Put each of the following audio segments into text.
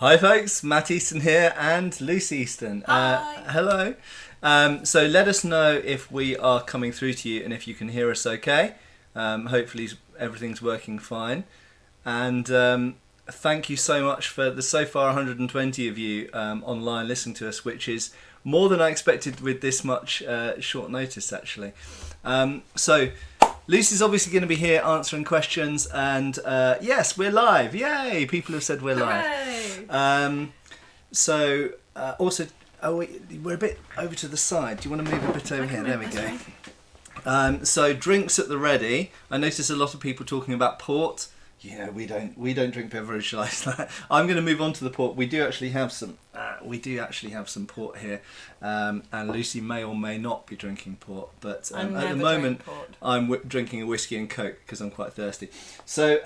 Hi folks, Matt Easton here and Lucy Easton. Hi. Hello. So let us know if we are coming through to you and if you can hear us okay. Hopefully everything's working fine. And thank you so much for the so far 120 of you online listening to us, which is more than I expected with this much short notice actually. So Lucy's obviously going to be here answering questions, and yes, we're live. Yay! People have said we're live. Also, we're a bit over to the side. Do you want to move a bit over here? There we go. So drinks at the ready. I notice a lot of people talking about port. Yeah, we don't drink beverage like that. I'm going to move on to the port. We do actually have some. Some port here, and Lucy may or may not be drinking port. But at the moment, I'm drinking a whiskey and coke because I'm quite thirsty. So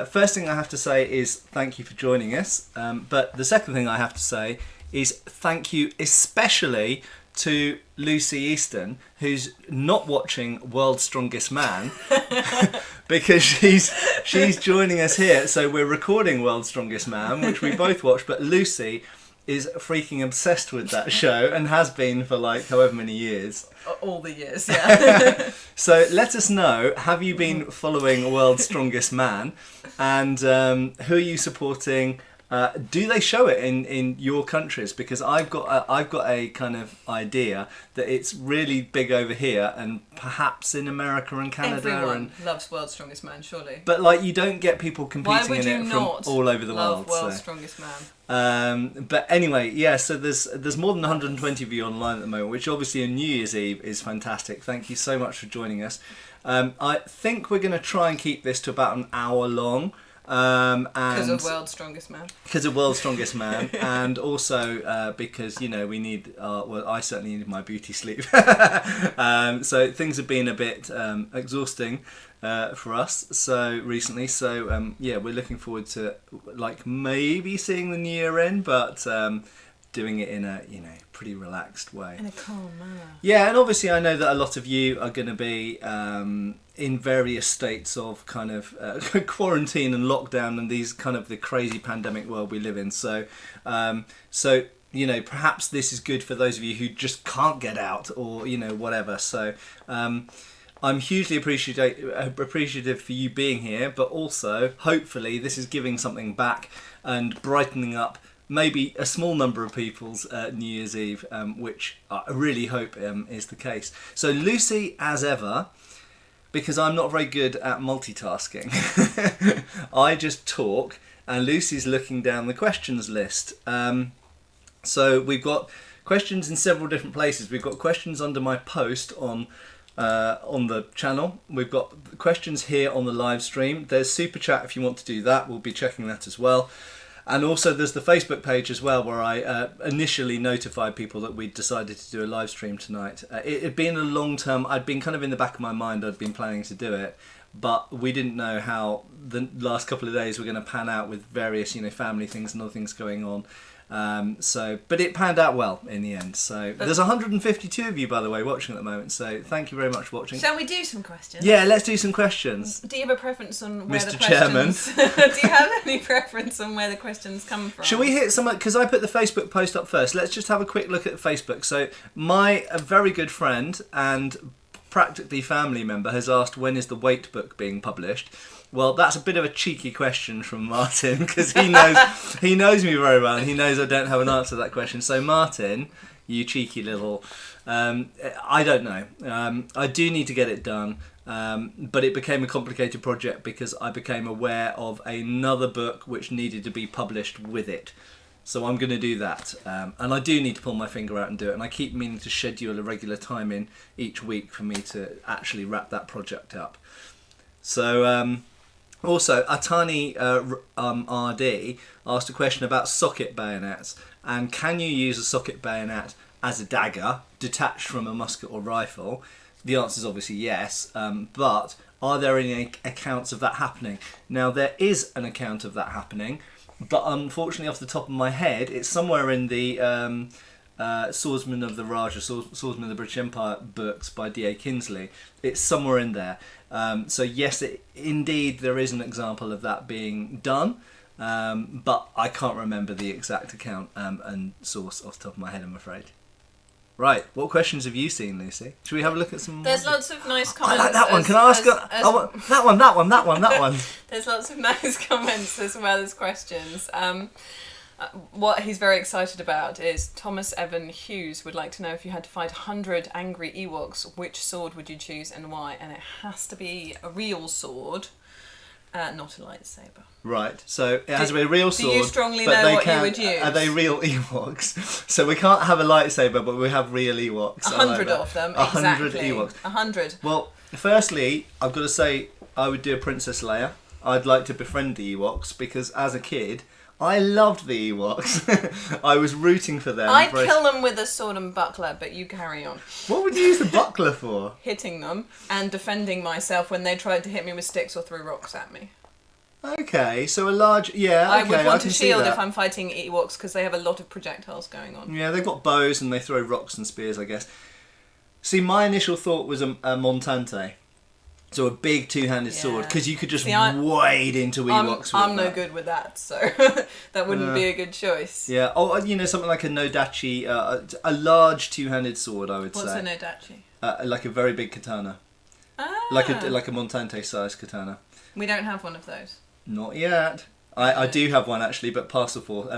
first thing I have to say is thank you for joining us. But the second thing I have to say is thank you especially to Lucy Easton, who's not watching World's Strongest Man because she's joining us here. So we're recording World's Strongest Man, which we both watched, but Lucy is freaking obsessed with that show and has been for like however many years. All the years, yeah. So let us know, have you been following World's Strongest Man, and who are you supporting? Do they show it in your countries? Because I've got a kind of idea that it's really big over here and perhaps in America and Canada. Everyone loves World's Strongest Man, surely. But like you don't get people competing in it from all over the love world. World's Strongest Man. But anyway, yeah. So there's more than 120 of you online at the moment, which obviously on New Year's Eve is fantastic. Thank you so much for joining us. I think we're going to try and keep this to about an hour long. Because of World's Strongest Man. Because of World's Strongest Man, and also because we need. I certainly need my beauty sleep. So things have been a bit exhausting for us recently. So yeah, we're looking forward to maybe seeing the new year end, but doing it in a pretty relaxed way. In a calm manner. Yeah, and obviously I know that a lot of you are going to be in various states of kind of quarantine and lockdown and these kind of the crazy pandemic world we live in. So perhaps this is good for those of you who just can't get out or whatever. So I'm hugely appreciative for you being here, but also hopefully this is giving something back and brightening up maybe a small number of people's New Year's Eve, which I really hope is the case. So Lucy, as ever, because I'm not very good at multitasking, I just talk and Lucy's looking down the questions list. So we've got questions in several different places. We've got questions under my post on the channel. We've got questions here on the live stream. There's Super Chat if you want to do that. We'll be checking that as well. And also there's the Facebook page as well, where I initially notified people that we'd decided to do a live stream tonight. It had been a long term, I'd been kind of in the back of my mind, I'd been planning to do it, but we didn't know how the last couple of days were going to pan out with various family things and other things going on. But it panned out well in the end. So there's 152 of you, by the way, watching at the moment. So thank you very much for watching. Shall we do some questions? Yeah, let's do some questions. Do you have a preference on where Mr. the questions... Chairman. Do you have any preference on where the questions come from? Shall we hit some... Because I put the Facebook post up first. Let's just have a quick look at Facebook. So a very good friend and practically family member has asked, when is the weight book being published? Well, that's a bit of a cheeky question from Martin, because he knows me very well and he knows I don't have an answer to that question. So Martin, you cheeky little... I don't know. I do need to get it done, but it became a complicated project because I became aware of another book which needed to be published with it. So I'm going to do that. And I do need to pull my finger out and do it. And I keep meaning to schedule a regular time in each week for me to actually wrap that project up. So... Also, Atani RD asked a question about socket bayonets, and can you use a socket bayonet as a dagger detached from a musket or rifle? The answer is obviously yes, but are there any accounts of that happening? Now, there is an account of that happening, but unfortunately off the top of my head, it's somewhere in the Swordsman of the Raj, or Swordsman of the British Empire books by D.A. Kinsley. It's somewhere in there. So yes, indeed there is an example of that being done. but I can't remember the exact account and source off the top of my head, I'm afraid. Right, what questions have you seen, Lucy? Should we have a look at some? There's lots of nice comments. I like that one. Can I ask? That one. There's lots of nice comments as well as questions. What he's very excited about is Thomas Evan Hughes would like to know, if you had to fight 100 angry Ewoks, which sword would you choose and why? And it has to be a real sword, not a lightsaber. Right, so it has to be a real sword. Do you strongly but know they what can, you would use? Are they real Ewoks? So we can't have a lightsaber, but we have real Ewoks. 100 of them, 100 exactly. Ewoks. 100. Well, firstly, I've got to say, I would do a Princess Leia. I'd like to befriend the Ewoks, because as a kid, I loved the Ewoks. I was rooting for them. I'd kill them with a sword and buckler, but you carry on. What would you use the buckler for? Hitting them and defending myself when they tried to hit me with sticks or throw rocks at me. Okay, so a large... Yeah, I okay, would want can a see shield that. if I'm fighting Ewoks, because they have a lot of projectiles going on. Yeah, they've got bows and they throw rocks and spears, I guess. See, my initial thought was a Montante. So a big two-handed sword, because you could just wade into Ewoks with I'm that. no good with that, so that wouldn't be a good choice. Yeah, something like a Nodachi, a large two-handed sword, I would say. What's a Nodachi? Like a very big katana. Ah. Like a Montante-sized katana. We don't have one of those. Not yet. I do have one actually, but Parcel Force,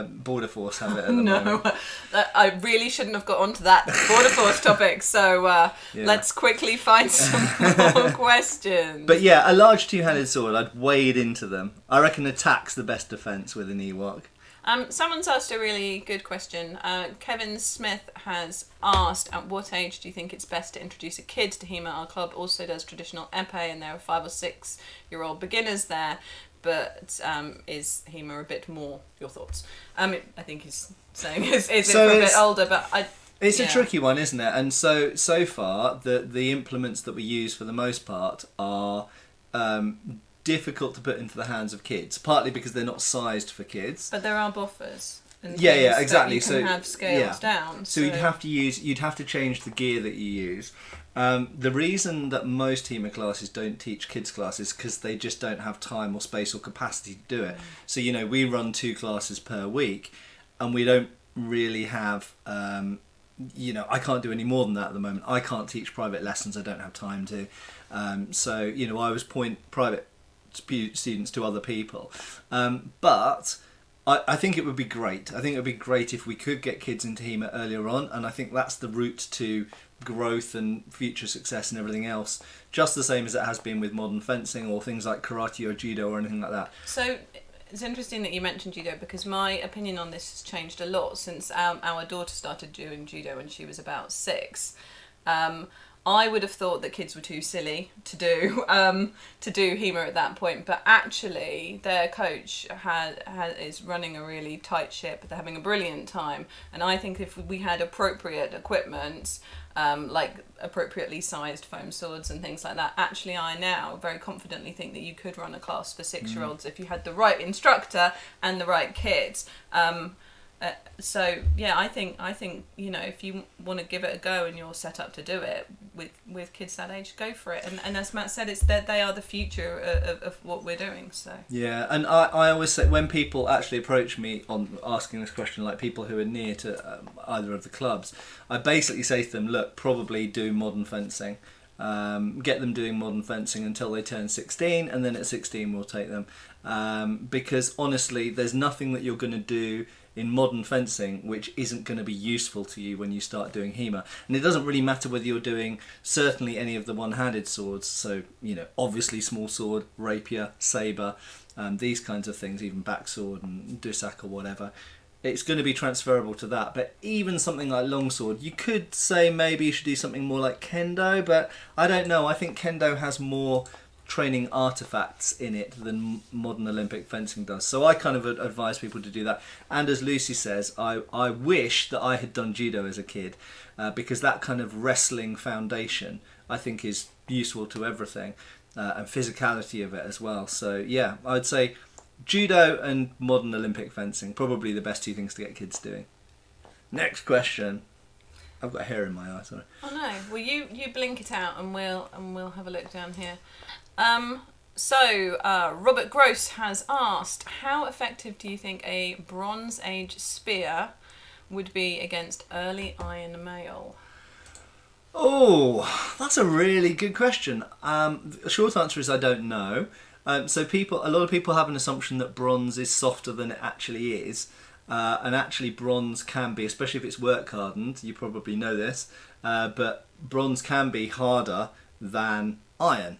Border Force have it at the moment. No, I really shouldn't have got onto that Border Force topic. So let's quickly find some more questions. But yeah, a large two-handed sword, I'd wade into them. I reckon attack's the best defence with an Ewok. Someone's asked a really good question. Kevin Smith has asked, at what age do you think it's best to introduce a kid to HEMA? Our club also does traditional epee, and there are 5 or 6 year old beginners there. But is HEMA a bit more? Your thoughts? I think he's saying is it for a bit older, but It's a tricky one, isn't it? And so far, the implements that we use for the most part are difficult to put into the hands of kids. Partly because they're not sized for kids. But there are buffers. And Yeah, exactly. That you can have scales down. So you'd have to change the gear that you use. The reason that most HEMA classes don't teach kids classes is because they just don't have time or space or capacity to do it. So we run 2 classes per week, and we don't really have. I can't do any more than that at the moment. I can't teach private lessons. I don't have time to. So I always point private students to other people, but. I think it would be great. I think it would be great if we could get kids into HEMA earlier on, and I think that's the route to growth and future success and everything else, just the same as it has been with modern fencing or things like karate or judo or anything like that. So it's interesting that you mentioned judo, because my opinion on this has changed a lot since our daughter started doing judo when she was about 6. I would have thought that kids were too silly to do HEMA at that point, but actually their coach is running a really tight ship. They're having a brilliant time, and I think if we had appropriate equipment, like appropriately sized foam swords and things like that, actually I now very confidently think that you could run a class for 6-year-olds if you had the right instructor and the right kids. So yeah, I think if you want to give it a go and you're set up to do it with kids that age, go for it. And as Matt said, it's that they are the future of what we're doing. So yeah, and I always say, when people actually approach me on asking this question, like people who are near to either of the clubs, I basically say to them, look, probably do modern fencing. Get them doing modern fencing until they turn 16, and then at 16 we'll take them, because honestly there's nothing that you're going to do in modern fencing which isn't going to be useful to you when you start doing HEMA. And it doesn't really matter whether you're doing certainly any of the one-handed swords, so obviously small sword, rapier, sabre, these kinds of things, even backsword and dusak or whatever. It's going to be transferable to that. But even something like longsword, you could say maybe you should do something more like kendo, but I don't know. I think kendo has more training artifacts in it than modern Olympic fencing does. So I kind of advise people to do that. And as Lucy says, I wish that I had done judo as a kid, because that kind of wrestling foundation I think is useful to everything, and physicality of it as well. So yeah, I'd say judo and modern Olympic fencing, probably the best 2 things to get kids doing. Next question. I've got hair in my eye, sorry. Oh no. Well, you blink it out and we'll have a look down here. So, Robert Gross has asked, how effective do you think a Bronze Age spear would be against early Iron Mail? Oh, that's a really good question. The short answer is I don't know. So a lot of people have an assumption that bronze is softer than it actually is. And actually bronze can be, especially if it's work hardened, you probably know this, but bronze can be harder than iron.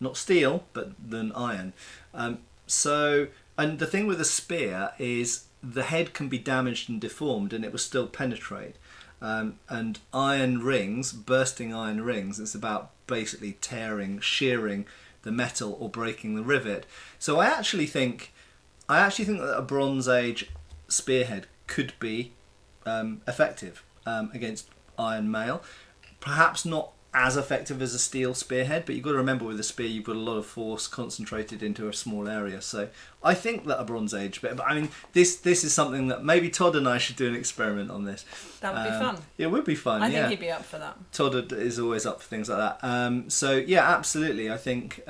Not steel, but than iron. And the thing with a spear is the head can be damaged and deformed and it will still penetrate. And iron rings, bursting iron rings, it's about basically shearing the metal or breaking the rivet. So I actually think that a Bronze Age spearhead could be effective against iron mail. Perhaps not as effective as a steel spearhead, but you've got to remember with a spear you've got a lot of force concentrated into a small area. So I think that a Bronze Age, but I mean this is something that maybe Todd and I should do an experiment on this. That would be fun. It would be fun. I think he'd be up for that. Todd is always up for things like that. So yeah, absolutely. I think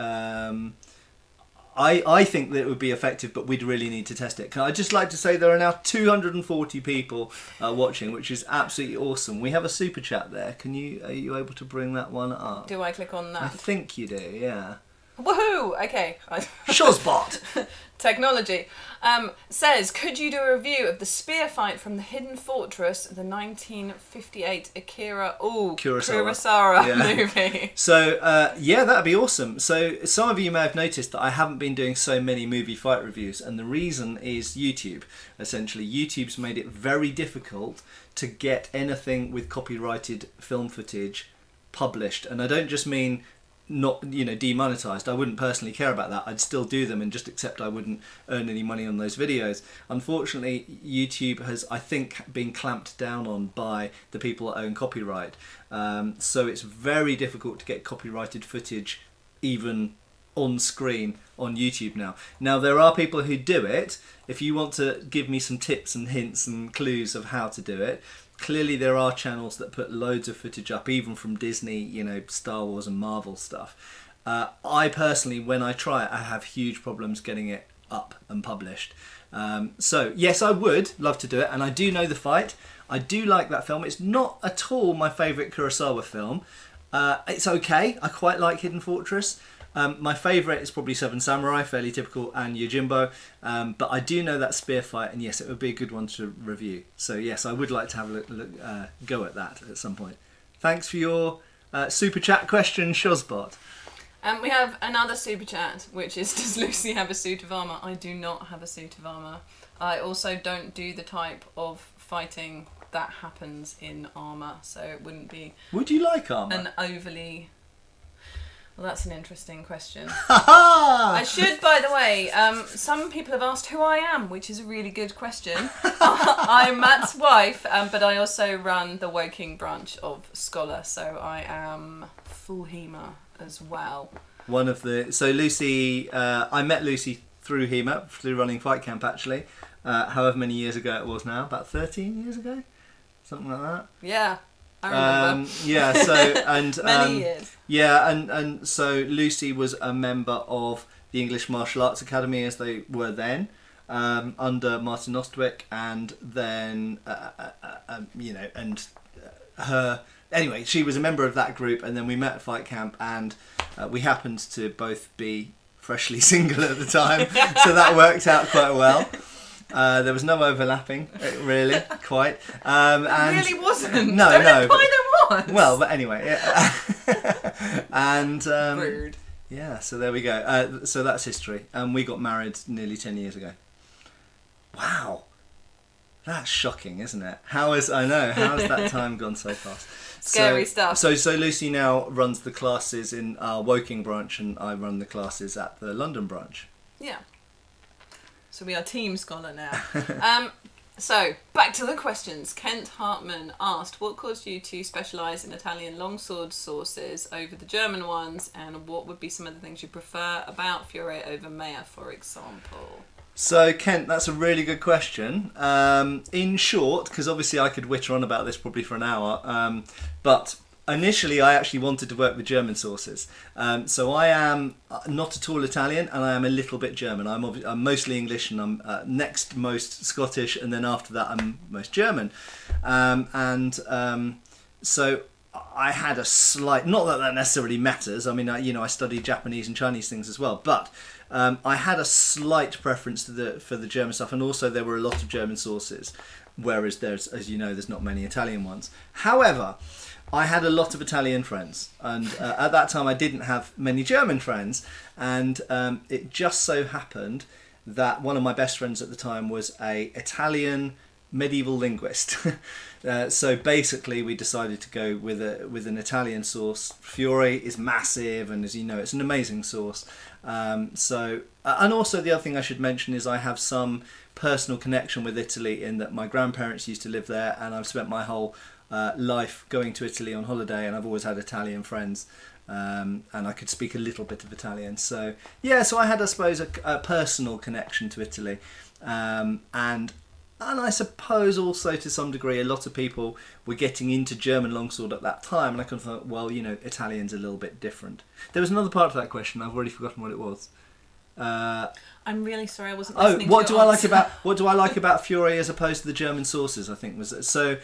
I think that it would be effective, but we'd really need to test it. Can I just like to say there are now 240 people watching, which is absolutely awesome. We have a super chat there. Are you able to bring that one up? Do I click on that? I think you do, yeah. Woohoo! Okay. Shozbot! Technology. Says, could you do a review of the spear fight from the Hidden Fortress, the 1958 Akira Kurosawa movie? So, yeah, that'd be awesome. So, some of you may have noticed that I haven't been doing so many movie fight reviews, and the reason is YouTube. Essentially, YouTube's made it very difficult to get anything with copyrighted film footage published. And I don't just mean not demonetized. I wouldn't personally care about that. I'd still do them and just accept I wouldn't earn any money on those videos. Unfortunately, YouTube has, I think, been clamped down on by the people that own copyright. So it's very difficult to get copyrighted footage even on screen on YouTube now. Now there are people who do it. If you want to give me some tips and hints and clues of how to do it, clearly there are channels that put loads of footage up, even from Disney, Star Wars and Marvel stuff. I personally, when I try it, I have huge problems getting it up and published. So yes, I would love to do it, and I do know the fight. I do like that film. It's not at all my favourite Kurosawa film. It's okay. I quite like Hidden Fortress. My favourite is probably Seven Samurai, fairly typical, and Yojimbo. But I do know that spear fight, and yes, it would be a good one to review. So yes, I would like to have a go at that at some point. Thanks for your super chat question, Shozbot. We have another super chat, which is, does Lucy have a suit of armour? I do not have a suit of armour. I also don't do the type of fighting that happens in armour, so it wouldn't be... Would you like armour? An overly... Well, that's an interesting question. I should, by the way, some people have asked who I am, which is a really good question. I'm Matt's wife, but I also run the Woking branch of Scholar, so I am full HEMA as well. So Lucy, I met Lucy through HEMA, through running Fight Camp actually, however many years ago it was now, about 13 years ago, something like that. Yeah. I remember. Many years. Yeah, and so Lucy was a member of the English Martial Arts Academy as they were then, under Martin Ostwick, and then her. Anyway, she was a member of that group, and then we met at Fight Camp, and we happened to both be freshly single at the time, so that worked out quite well. There was no overlapping, really, quite. And it really wasn't. No. There was. Well, but anyway, yeah. And rude. Yeah, so there we go. So that's history. And we got married nearly 10 years ago. Wow, that's shocking, isn't it? How has that time gone so fast? Scary stuff. So Lucy now runs the classes in our Woking branch, and I run the classes at the London branch. Yeah. So we are Team Scholar now. So, back to the questions. Kent Hartman asked, what caused you to specialise in Italian longsword sources over the German ones, and what would be some of the things you prefer about Fiore over Maya, for example? So, Kent, that's a really good question. In short, because obviously I could witter on about this probably for an hour, but initially I actually wanted to work with German sources. So I am not at all Italian, and I am a little bit German. I'm mostly English, and I'm next most Scottish, and then after that I'm most German. So I had a slight, not that that necessarily matters. I mean, I studied Japanese and Chinese things as well, but I had a slight preference for the German stuff, and also there were a lot of German sources, whereas there's not many Italian ones. However, I had a lot of Italian friends, and at that time I didn't have many German friends, and it just so happened that one of my best friends at the time was a Italian medieval linguist. So basically we decided to go with an Italian source. Fiore is massive, and as you know, it's an amazing source. And also the other thing I should mention is I have some personal connection with Italy, in that my grandparents used to live there, and I've spent my whole life going to Italy on holiday, and I've always had Italian friends, and I could speak a little bit of Italian. So yeah, so I had, I suppose, a personal connection to Italy, and I suppose also to some degree a lot of people were getting into German longsword at that time, and I kind of thought, well, Italian's a little bit different. There was another part of that question. I've already forgotten what it was. I'm really sorry, I wasn't listening what to do your I answer. what do I like about Fiore as opposed to the German sources? I think was so.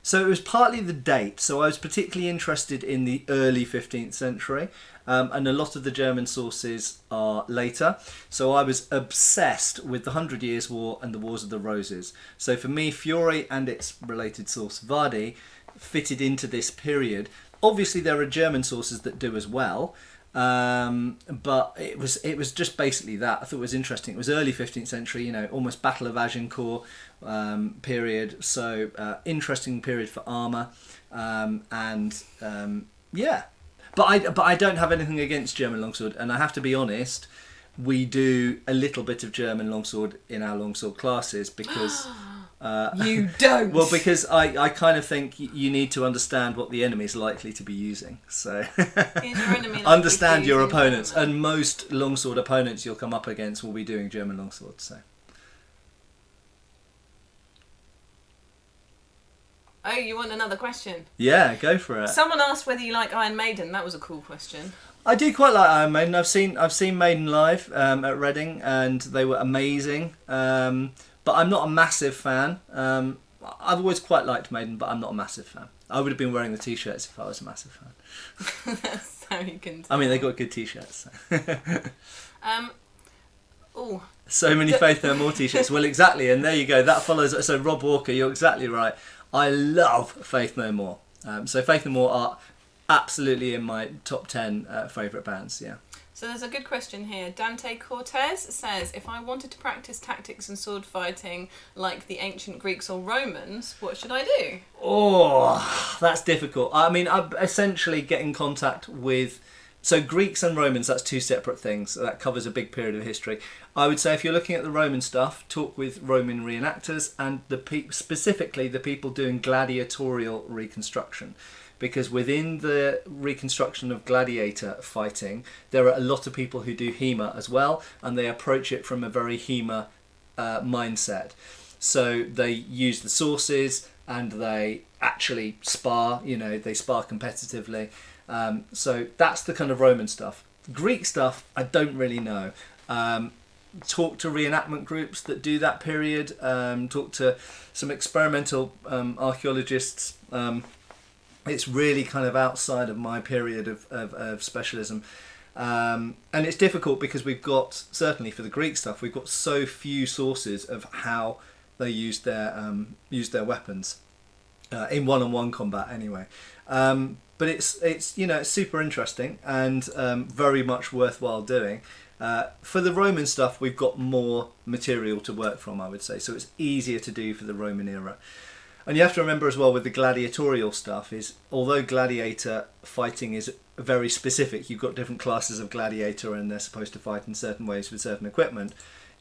So it was partly the date. So I was particularly interested in the early 15th century, and a lot of the German sources are later. So I was obsessed with the 100 Years' War and the Wars of the Roses. So for me, Fiore and its related source, Vardi, fitted into this period. Obviously, there are German sources that do as well, but it was just basically that. I thought it was interesting. It was early 15th century, almost Battle of Agincourt period. So interesting period for armour, yeah. But I don't have anything against German longsword, and I have to be honest, we do a little bit of German longsword in our longsword classes because. You don't. Well, because I kind of think you need to understand what the enemy is likely to be using. So understand your opponents, and most longsword opponents you'll come up against will be doing German longswords. So. Oh, you want another question? Yeah, go for it. Someone asked whether you like Iron Maiden. That was a cool question. I do quite like Iron Maiden. I've seen Maiden live at Reading, and they were amazing. But I'm not a massive fan. I've always quite liked Maiden, but I'm not a massive fan. I would have been wearing the t-shirts if I was a massive fan. So you can tell. I mean, they got good t-shirts. Oh. So many Faith No More t-shirts. Well, exactly, and there you go. That follows. So Rob Walker, you're exactly right. I love Faith No More. So Faith No More are absolutely in my top 10 favourite bands. Yeah. So there's a good question here. Dante Cortez says, if I wanted to practice tactics and sword fighting like the ancient Greeks or Romans, what should I do? Oh, that's difficult. I mean, I essentially get in contact with... So Greeks and Romans, that's two separate things. That covers a big period of history. I would say if you're looking at the Roman stuff, talk with Roman reenactors and specifically the people doing gladiatorial reconstruction. Because within the reconstruction of gladiator fighting, there are a lot of people who do HEMA as well, and they approach it from a very HEMA mindset. So they use the sources and they actually spar, they spar competitively. So that's the kind of Roman stuff. Greek stuff, I don't really know. Talk to reenactment groups that do that period, talk to some experimental archaeologists. It's really kind of outside of my period of specialism. And it's difficult because we've got, certainly for the Greek stuff, we've got so few sources of how they used their weapons in one-on-one combat anyway. But it's super interesting and very much worthwhile doing. For the Roman stuff, we've got more material to work from, I would say. So it's easier to do for the Roman era. And you have to remember as well with the gladiatorial stuff is, although gladiator fighting is very specific, you've got different classes of gladiator and they're supposed to fight in certain ways with certain equipment,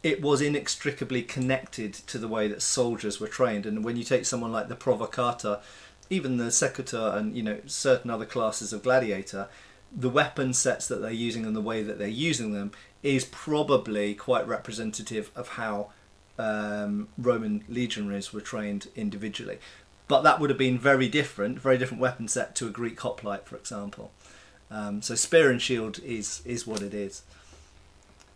it was inextricably connected to the way that soldiers were trained. And when you take someone like the provocata, even the secutor and certain other classes of gladiator, the weapon sets that they're using and the way that they're using them is probably quite representative of how Roman legionaries were trained individually. but that would have been very different weapon set to a Greek hoplite, for example. So spear and shield is what it is.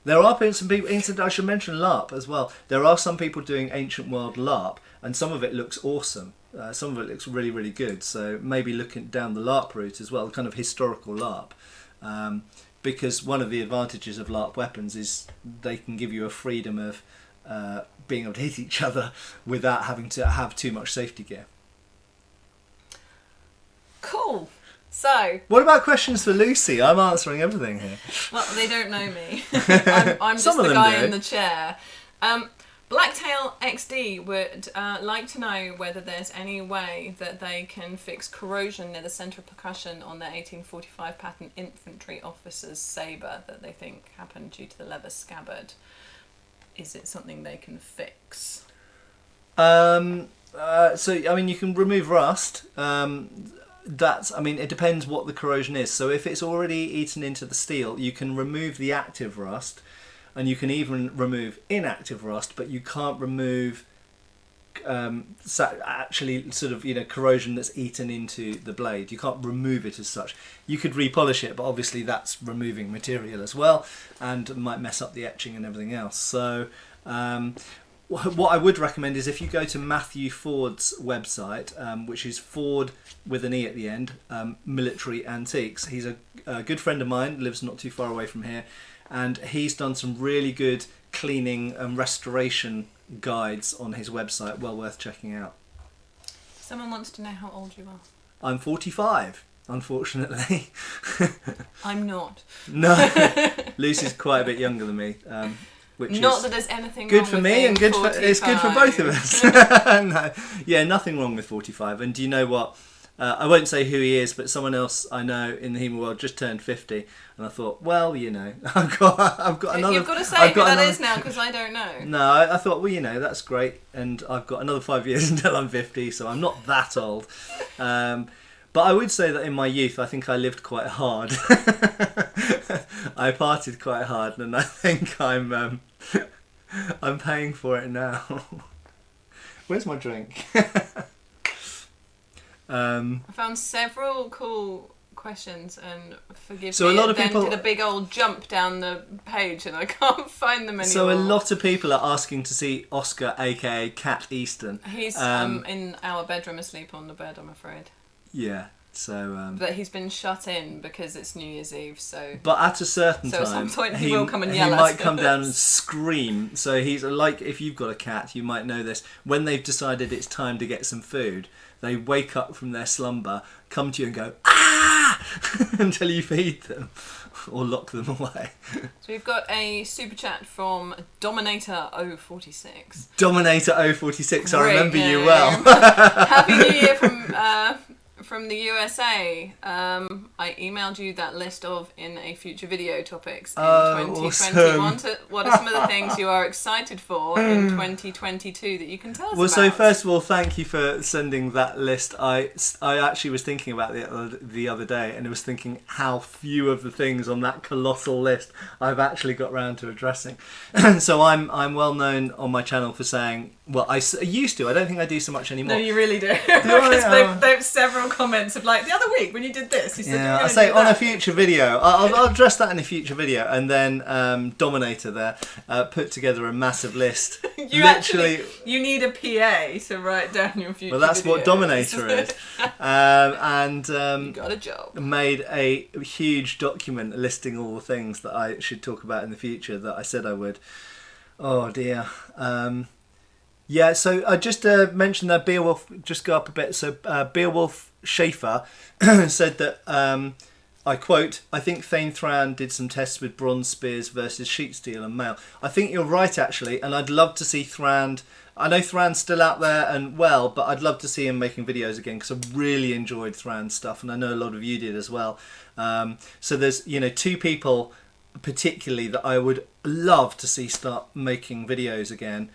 There are some people, I should mention LARP as well. There are some people doing Ancient World LARP, and some of it looks awesome. Some of it looks really, really good. So maybe looking down the LARP route as well, kind of historical LARP. Because one of the advantages of LARP weapons is they can give you a freedom of being able to hit each other without having to have too much safety gear. Cool. So, what about questions for Lucy? I'm answering everything here. Well, they don't know me. I'm just Some of the them guy do. in the chair. Blacktail XD would like to know whether there's any way that they can fix corrosion near the centre of percussion on their 1845 pattern infantry officer's sabre that they think happened due to the leather scabbard. Is it something they can fix? So, I mean, you can remove rust. It depends what the corrosion is. So if it's already eaten into the steel, you can remove the active rust, and you can even remove inactive rust, but you can't remove actually sort of, corrosion that's eaten into the blade. You can't remove it as such. You could repolish it, but obviously that's removing material as well, and might mess up the etching and everything else. So what I would recommend is if you go to Matthew Ford's website, which is Ford with an E at the end, Military Antiques. He's a good friend of mine, lives not too far away from here, and he's done some really good cleaning and restoration guides on his website, well worth checking out. Someone wants to know how old you are. I'm 45, unfortunately. I'm not. No, Lucy's quite a bit younger than me. Which not is that there's anything good wrong for with me being and good 45. for it's good for both of us. No, yeah, nothing wrong with 45. And do you know what? I won't say who he is, but someone else I know in the HEMA world just turned 50, and I thought, well, I've got another. You've got to say who that is now, because I don't know. No, I thought, well, that's great, and I've got another 5 years until I'm 50, so I'm not that old. But I would say that in my youth, I think I lived quite hard. I partied quite hard, and I think I'm paying for it now. Where's my drink? I found several cool questions, and forgive So me, a lot of then people did a big old jump down the page, and I can't find them anymore. So a lot of people are asking to see Oscar, aka Cat Easton. He's in our bedroom asleep on the bed, I'm afraid. Yeah. So, but he's been shut in because it's New Year's Eve, so... But at a certain so time... at some point he will come and yell He at might us. come down and scream. So he's like, if you've got a cat, you might know this. When they've decided it's time to get some food, they wake up from their slumber, come to you and go, ah! until you feed them. Or lock them away. So we've got a super chat from Dominator 046. Dominator 046, I Great remember you name. well. Happy New Year from the USA. I emailed you that list of in a future video topics in 2021. Awesome. What are some of the things you are excited for in 2022 that you can tell us about? So first of all, thank you for sending that list. I actually was thinking about the other day, and I was thinking how few of the things on that colossal list I've actually got round to addressing. So I'm well known on my channel for saying, well, I used to. I don't think I do so much anymore. No, you really do. Because they've several comments of like, the other week when you did this, you said yeah, you I say on a future video. I'll address that in a future video, and then Dominator there put together a massive list. You need a PA to write down your future. Well, that's what videos. Dominator is, and you got a job. made a huge document listing all the things that I should talk about in the future that I said I would. Oh dear. Yeah, so I just mentioned that Beowulf, just go up a bit. So Beowulf Schaefer said that, I quote, I think Thane Thran did some tests with bronze spears versus sheet steel and mail. I think you're right, actually, and I'd love to see Thran. I know Thran's still out there and well, but I'd love to see him making videos again, because I really enjoyed Thran's stuff, and I know a lot of you did as well. So there's, two people particularly that I would love to see start making videos again.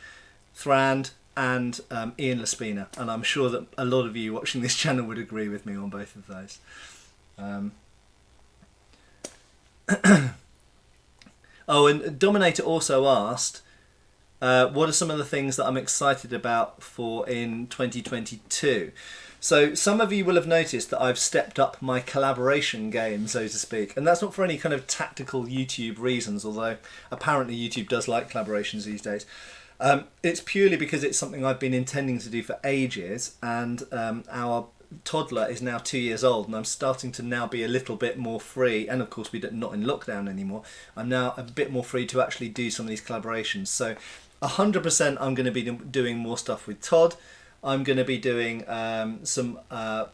Thrand and Ian Laspina, and I'm sure that a lot of you watching this channel would agree with me on both of those. Oh, and Dominator also asked, what are some of the things that I'm excited about for in 2022? So some of you will have noticed that I've stepped up my collaboration game, so to speak, and that's not for any kind of tactical YouTube reasons, although apparently YouTube does like collaborations these days. It's purely because it's something I've been intending to do for ages, and our toddler is now 2 years old, and I'm starting to now be a little bit more free, and of course we're not in lockdown anymore. I'm now a bit more free to actually do some of these collaborations. So 100% I'm going to be doing more stuff with Todd. I'm going to be doing some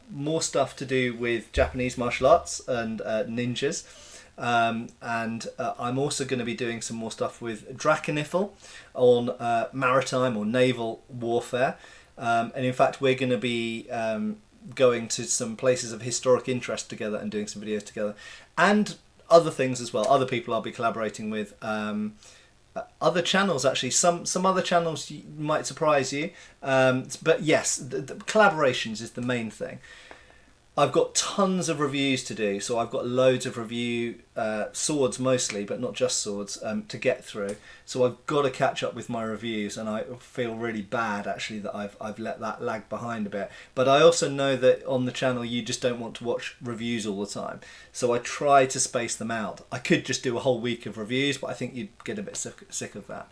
more stuff to do with Japanese martial arts and ninjas. And I'm also going to be doing some more stuff with Draconiffle on maritime or naval warfare. And in fact, we're going to be going to some places of historic interest together and doing some videos together. And other things as well. Other people I'll be collaborating with. Other channels, actually. Some other channels might surprise you. But yes, the collaborations is the main thing. I've got tons of reviews to do, so I've got loads of review swords mostly, but not just swords, to get through. So I've got to catch up with my reviews, and I feel really bad actually that I've let that lag behind a bit. But I also know that on the channel you just don't want to watch reviews all the time, so I try to space them out. I could just do a whole week of reviews, but I think you'd get a bit sick of that.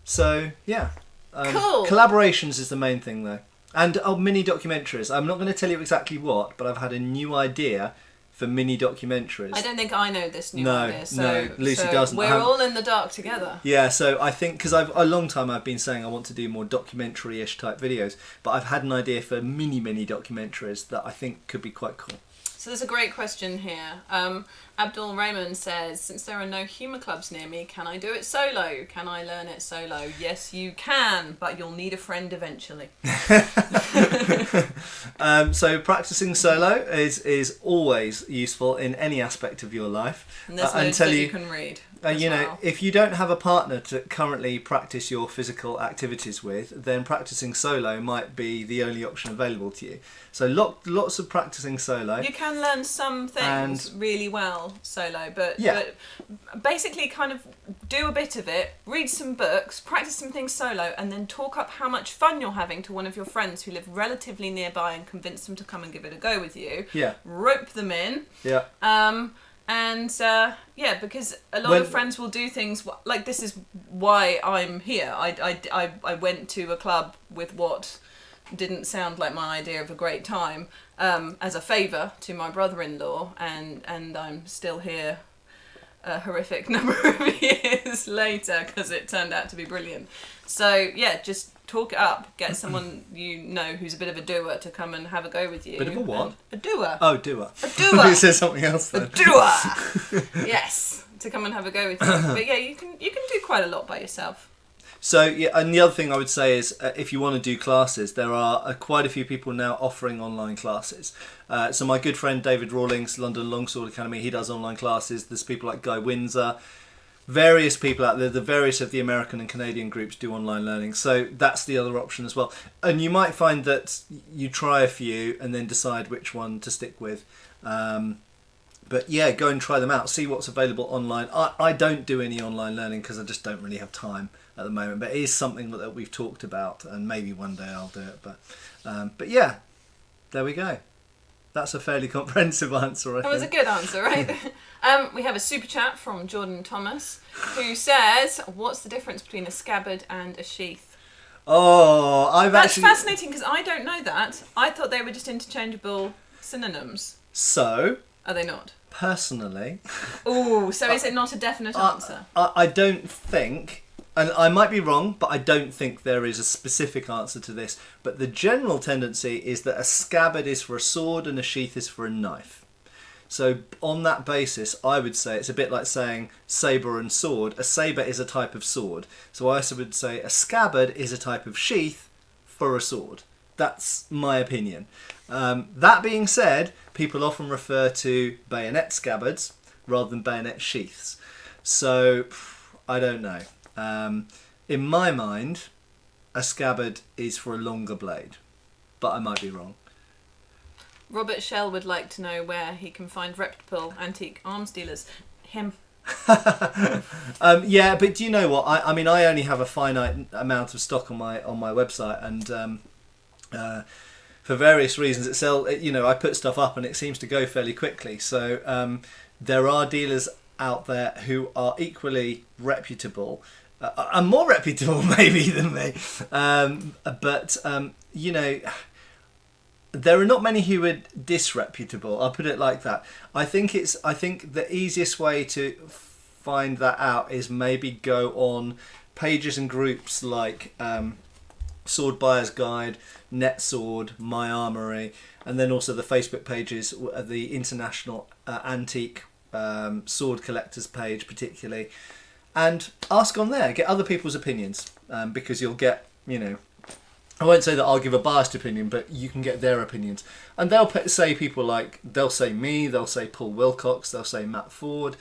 So yeah, Cool. Collaborations is the main thing though. And mini documentaries. I'm not going to tell you exactly what, but I've had a new idea for mini documentaries. I don't think I know this new idea. No, Lucy doesn't. We're all in the dark together. Yeah, so I think, because a long time I've been saying I want to do more documentary-ish type videos, but I've had an idea for mini documentaries that I think could be quite cool. So there's a great question here. Abdul Raymond says, since there are no HEMA clubs near me, can I do it solo? Can I learn it solo? Yes, you can, but you'll need a friend eventually. So practicing solo is always useful in any aspect of your life. And there's loads that you can read. You know, if you don't have a partner to currently practice your physical activities with, then practicing solo might be the only option available to you. So lots of practicing solo. You can learn some things really well solo, but basically kind of do a bit of it, read some books, practice some things solo, and then talk up how much fun you're having to one of your friends who live relatively nearby and convince them to come and give it a go with you. Yeah. Rope them in. Yeah. Because a lot of friends will do things like, this is why I'm here. I went to a club with what didn't sound like my idea of a great time as a favour to my brother-in-law, and I'm still here a horrific number of years later because it turned out to be brilliant. So yeah, just talk it up, get someone you know who's a bit of a doer to come and have a go with you. Bit of a what? A doer. Oh, doer. A doer. You said something else then. A doer. Yes, to come and have a go with you. But yeah, you can do quite a lot by yourself. So yeah, and the other thing I would say is if you want to do classes, there are quite a few people now offering online classes. So my good friend David Rawlings, London Longsword Academy, he does online classes. There's people like Guy Windsor, various people out there. The various of the American and Canadian groups do online learning. So that's the other option as well. And you might find that you try a few and then decide which one to stick with. But yeah, go and try them out. See what's available online. I don't do any online learning because I just don't really have time at the moment. But it is something that we've talked about, and maybe one day I'll do it. But yeah, there we go. That's a fairly comprehensive answer, I think. That was a good answer, right? We have a super chat from Jordan Thomas who says, what's the difference between a scabbard and a sheath? Oh, That's fascinating because I don't know that. I thought they were just interchangeable synonyms. So? Are they not? Personally... Oh, so is it not a definite answer? I don't think... And I might be wrong, but I don't think there is a specific answer to this. But the general tendency is that a scabbard is for a sword and a sheath is for a knife. So on that basis, I would say it's a bit like saying sabre and sword. A sabre is a type of sword. So I also would say a scabbard is a type of sheath for a sword. That's my opinion. That being said, people often refer to bayonet scabbards rather than bayonet sheaths. So I don't know. In my mind, a scabbard is for a longer blade, but I might be wrong. Robert Shell would like to know where he can find reputable antique arms dealers. Him. Yeah, but do you know what? I mean, I only have a finite amount of stock on my website, and for various reasons, I put stuff up and it seems to go fairly quickly. So there are dealers out there who are equally reputable, and more reputable maybe than me. But there are not many who are disreputable. I'll put it like that. I think the easiest way to find that out is maybe go on pages and groups like Sword Buyer's Guide, Net Sword, My Armory, and then also the Facebook pages, the International Antique Sword Collectors page particularly, and ask on there. Get other people's opinions, because you'll get, I won't say that I'll give a biased opinion, but you can get their opinions. And they'll say people like, they'll say me, they'll say Paul Wilcox, they'll say Matt Ford,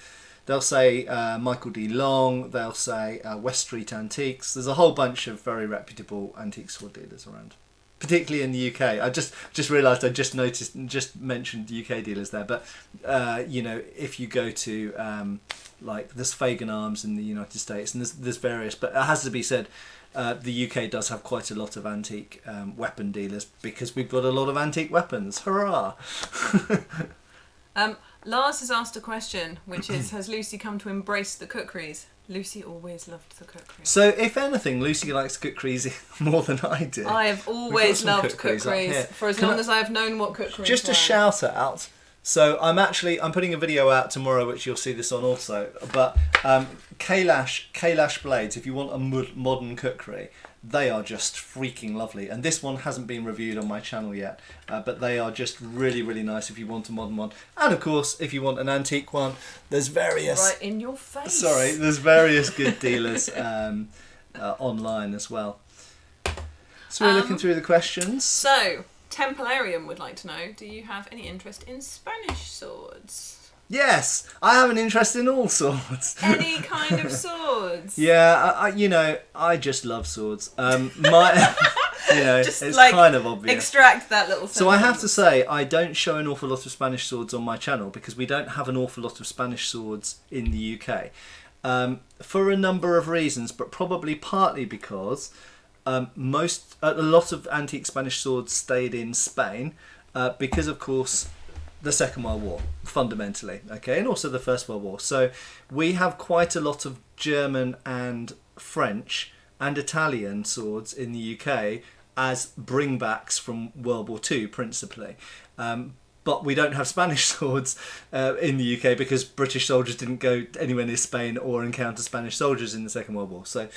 they'll say Michael D. Long, they'll say West Street Antiques. There's a whole bunch of very reputable antique sword dealers around, particularly in the UK. I just realised I just mentioned UK dealers there, but if you go to like there's Fagan Arms in the United States, and there's various, but it has to be said, the UK does have quite a lot of antique weapon dealers because we've got a lot of antique weapons. Hurrah! Lars has asked a question, which is, has Lucy come to embrace the cookeries? Lucy always loved the cookeries. So, if anything, Lucy likes cookeries more than I do. I have always loved cookeries for as long as I have known what cookeries Just were. a shout out. So, I'm putting a video out tomorrow, which you'll see this on also. But Kailash blades, if you want a modern cookery, they are just freaking lovely. And this one hasn't been reviewed on my channel yet, but they are just really, really nice if you want a modern one. And of course, if you want an antique one, there's various... Right in your face. Sorry, there's various good dealers online as well. So we're looking through the questions. So, Templarium would like to know, do you have any interest in Spanish swords? Yes, I have an interest in all swords. Any kind of swords? Yeah, I just love swords. It's like, kind of obvious. Extract that little sentence. So I have to say, I don't show an awful lot of Spanish swords on my channel because we don't have an awful lot of Spanish swords in the UK. For a number of reasons, but probably partly because a lot of antique Spanish swords stayed in Spain because, of course, the Second World War, fundamentally, okay, and also the First World War. So we have quite a lot of German and French and Italian swords in the UK as bringbacks from World War II, principally. But we don't have Spanish swords in the UK because British soldiers didn't go anywhere near Spain or encounter Spanish soldiers in the Second World War. So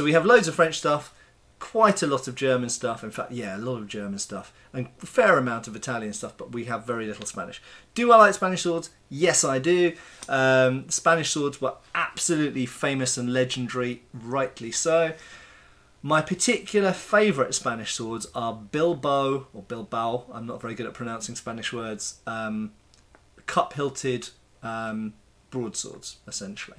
we have loads of French stuff, quite a lot of German stuff, in fact, yeah, a lot of German stuff, and a fair amount of Italian stuff, but we have very little Spanish. Do I like Spanish swords? Yes, I do. Spanish swords were absolutely famous and legendary, rightly so. My particular favourite Spanish swords are Bilbao, I'm not very good at pronouncing Spanish words, cup-hilted broadswords, essentially.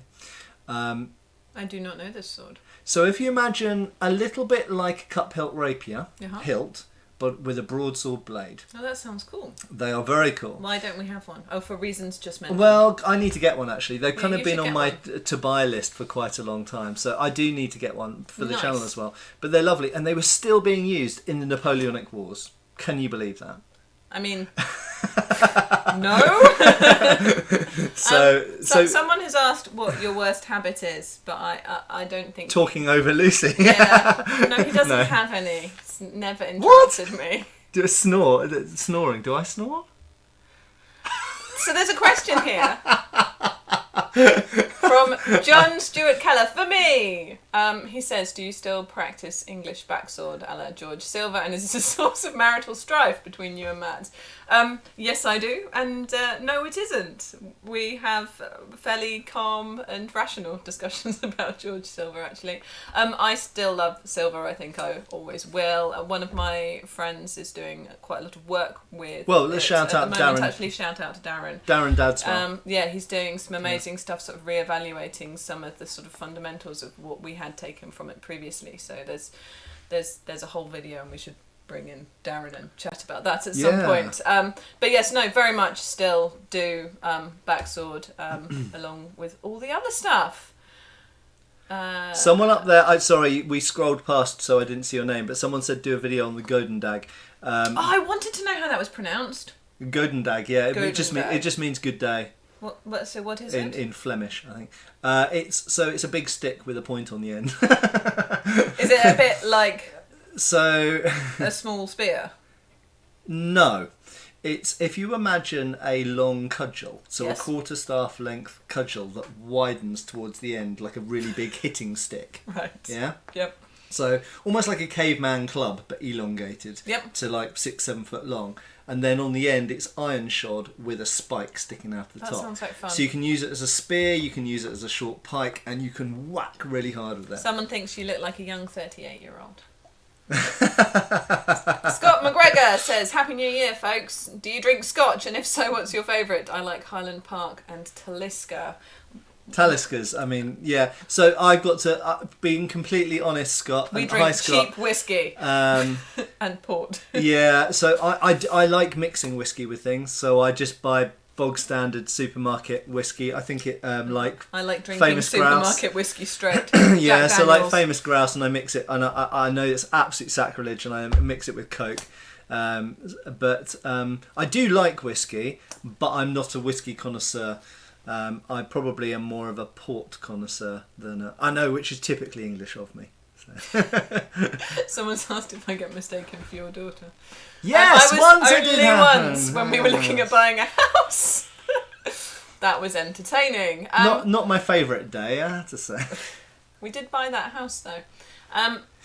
I do not know this sword. So if you imagine a little bit like a cup-hilt rapier, Uh-huh. hilt, but with a broadsword blade. Oh, that sounds cool. They are very cool. Why don't we have one? Oh, for reasons just mentioned. Well, I need to get one actually. They've kind you of been should on get my one. to buy list for quite a long time, so I do need to get one for the Nice. channel as well. But they're lovely, and they were still being used in the Napoleonic Wars. Can you believe that? I mean, no. So someone has asked what your worst habit is, but I don't think talking over Lucy. Yeah, no, he doesn't No. have any. It's never interested me. Do a snoring? Do I snore? So there's a question here from John Stuart Keller for me. He says, do you still practice English backsword a la George Silver, and is this a source of marital strife between you and Matt? Yes, I do, and no, it isn't. We have fairly calm and rational discussions about George Silver, actually. I still love Silver. I think I always will. One of my friends is doing quite a lot of work with. Well, let's shout out Darren. Darren. Actually, shout out to Darren. Darren Dadswell. Yeah, he's doing some amazing stuff, sort of re-evaluating some of the sort of fundamentals of what we had taken from it previously. So there's a whole video, and we should bring in Darren and chat about that at some point. But yes, no, very much still do backsword along with all the other stuff. Someone up there, sorry, we scrolled past so I didn't see your name, but someone said do a video on the Godendag. I wanted to know how that was pronounced. Godendag, yeah, it just means good day. So what is it? In Flemish, I think. It's a big stick with a point on the end. Is it a bit like a small spear? No. It's, if you imagine a long cudgel, so Yes. a quarter-staff length cudgel that widens towards the end like a really big hitting stick. Right. Yeah? Yep. So almost like a caveman club, but elongated. Yep. To like 6-7 foot long. And then on the end, it's iron shod with a spike sticking out the top. That sounds like fun. So you can use it as a spear, you can use it as a short pike, and you can whack really hard with it. Someone thinks you look like a young 38-year-old. Scott McGregor says, Happy New Year, folks. Do you drink scotch? And if so, what's your favourite? I like Highland Park and Talisker. Taliskas, I mean, yeah. So I've got to, being completely honest, Scott. We and drink hi, Scott, cheap whiskey and port. Yeah, so I like mixing whiskey with things. So I just buy bog standard supermarket whiskey. I think it I like drinking Famous supermarket Grouse. whiskey straight. Yeah, Jack so like Daniels. Famous Grouse, and I mix it, and I know it's absolute sacrilege, and I mix it with Coke. But I do like whiskey, but I'm not a whiskey connoisseur. I probably am more of a port connoisseur than I know, which is typically English of me. So. Someone's asked if I get mistaken for your daughter. Yes, I was once it only did happen. once when we were looking at buying a house. That was entertaining. Not my favourite day, I have to say. We did buy that house though.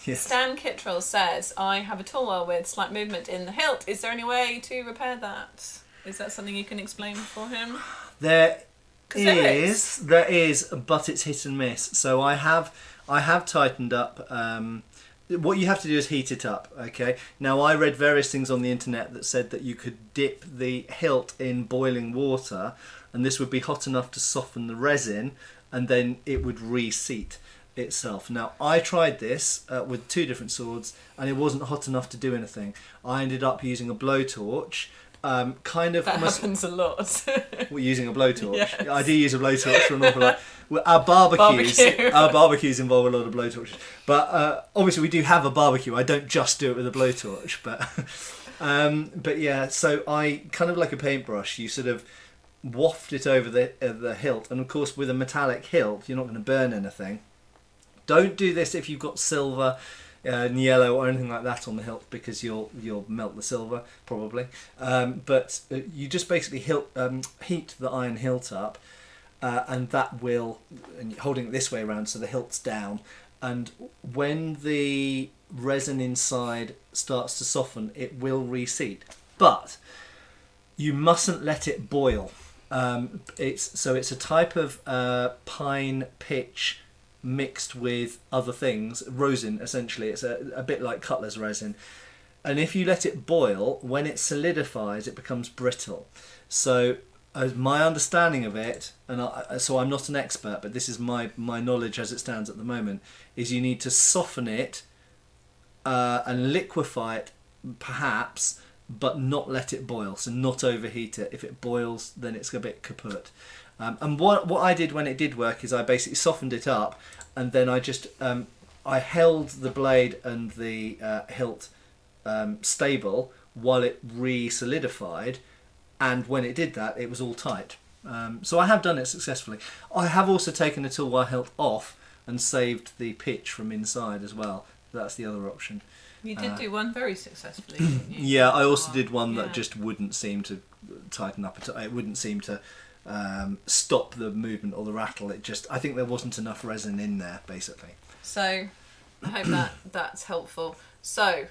Yes. Stan Kittrell says, I have a tall with slight movement in the hilt. Is there any way to repair that? Is that something you can explain for him? There 'Cause there is, but it's hit and miss. So I have tightened up. What you have to do is heat it up. Okay. Now I read various things on the internet that said that you could dip the hilt in boiling water, and this would be hot enough to soften the resin, and then it would reseat itself. Now I tried this with 2 different swords, and it wasn't hot enough to do anything. I ended up using a blowtorch. That happens a lot. We're using a blowtorch. Yes. I do use a blowtorch for an awful lot. Well, our barbecues involve a lot of blowtorches. But obviously we do have a barbecue. I don't just do it with a blowtorch. But yeah, so I kind of like a paintbrush. You sort of waft it over the hilt, and of course with a metallic hilt, you're not going to burn anything. Don't do this if you've got silver. And yellow or anything like that on the hilt, because you'll melt the silver probably. But you just basically heat the iron hilt up, and that will, and you're holding it this way around so the hilt's down. And when the resin inside starts to soften, it will reseat. But you mustn't let it boil. It's a type of pine pitch mixed with other things, rosin essentially. It's a bit like cutler's resin, and if you let it boil, when it solidifies it becomes brittle. So as my understanding of it, and so I'm not an expert, but this is my knowledge as it stands at the moment, is you need to soften it and liquefy it perhaps, but not let it boil, so not overheat it. If it boils, then it's a bit kaput. And what I did when it did work is I basically softened it up, and then I just I held the blade and the hilt stable while it re-solidified, and when it did that, it was all tight. So I have done it successfully. I have also taken the toolwire hilt off and saved the pitch from inside as well. That's the other option. You did do one very successfully, didn't you? Yeah, I also did one that just wouldn't seem to tighten up. It wouldn't seem to stop the movement or the rattle. I think there wasn't enough resin in there, basically. So I hope that's helpful. So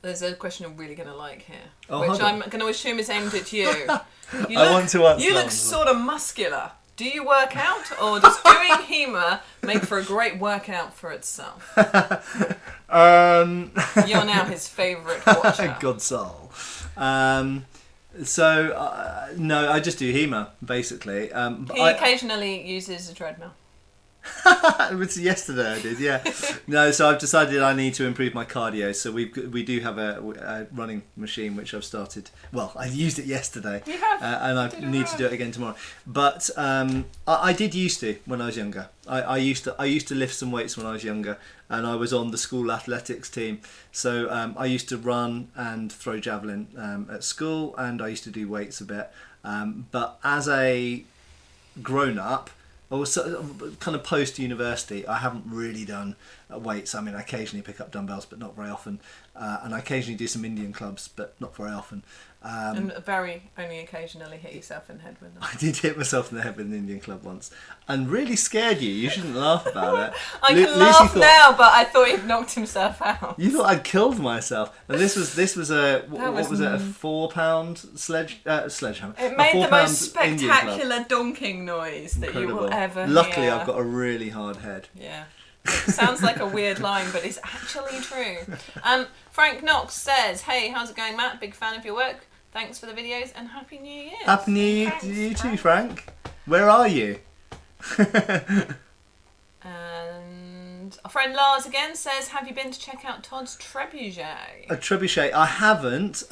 there's a question I'm really going to like here, which I'm going to assume is aimed at you. I want to answer. You look sort of muscular. Do you work out, or does doing HEMA make for a great workut for itself? You're now his favourite watcher. God soul. So no, I just do HEMA basically. He occasionally uses a treadmill. It was yesterday I did, yeah. No, so I've decided I need to improve my cardio. So we do have a running machine which I've started. Well, I used it yesterday, You have? and I need to do it again tomorrow. But I did used to when I was younger. I used to lift some weights when I was younger, and I was on the school athletics team. So I used to run and throw javelin at school, and I used to do weights a bit. But as a grown up, or kind of post university, I haven't really done weights. I mean, I occasionally pick up dumbbells, but not very often, and I occasionally do some Indian clubs, but not very often. And very only occasionally hit yourself in the head with them. I did hit myself in the head with an Indian club once, and really scared you. You shouldn't laugh about it. I can laugh now, but I thought he'd knocked himself out. You thought I'd killed myself, and this was a what was it? A 4-pound sledgehammer. It made the most Indian club. spectacular donking noise that you will ever Luckily, hear. I've got a really hard head. Yeah. It sounds like a weird line, but it's actually true. Frank Knox says, "Hey, how's it going, Matt? Big fan of your work. Thanks for the videos and Happy New Year." Happy New Year to you too, Frank. Where are you? And our friend Lars again says, "Have you been to check out Todd's trebuchet?" A trebuchet. I haven't,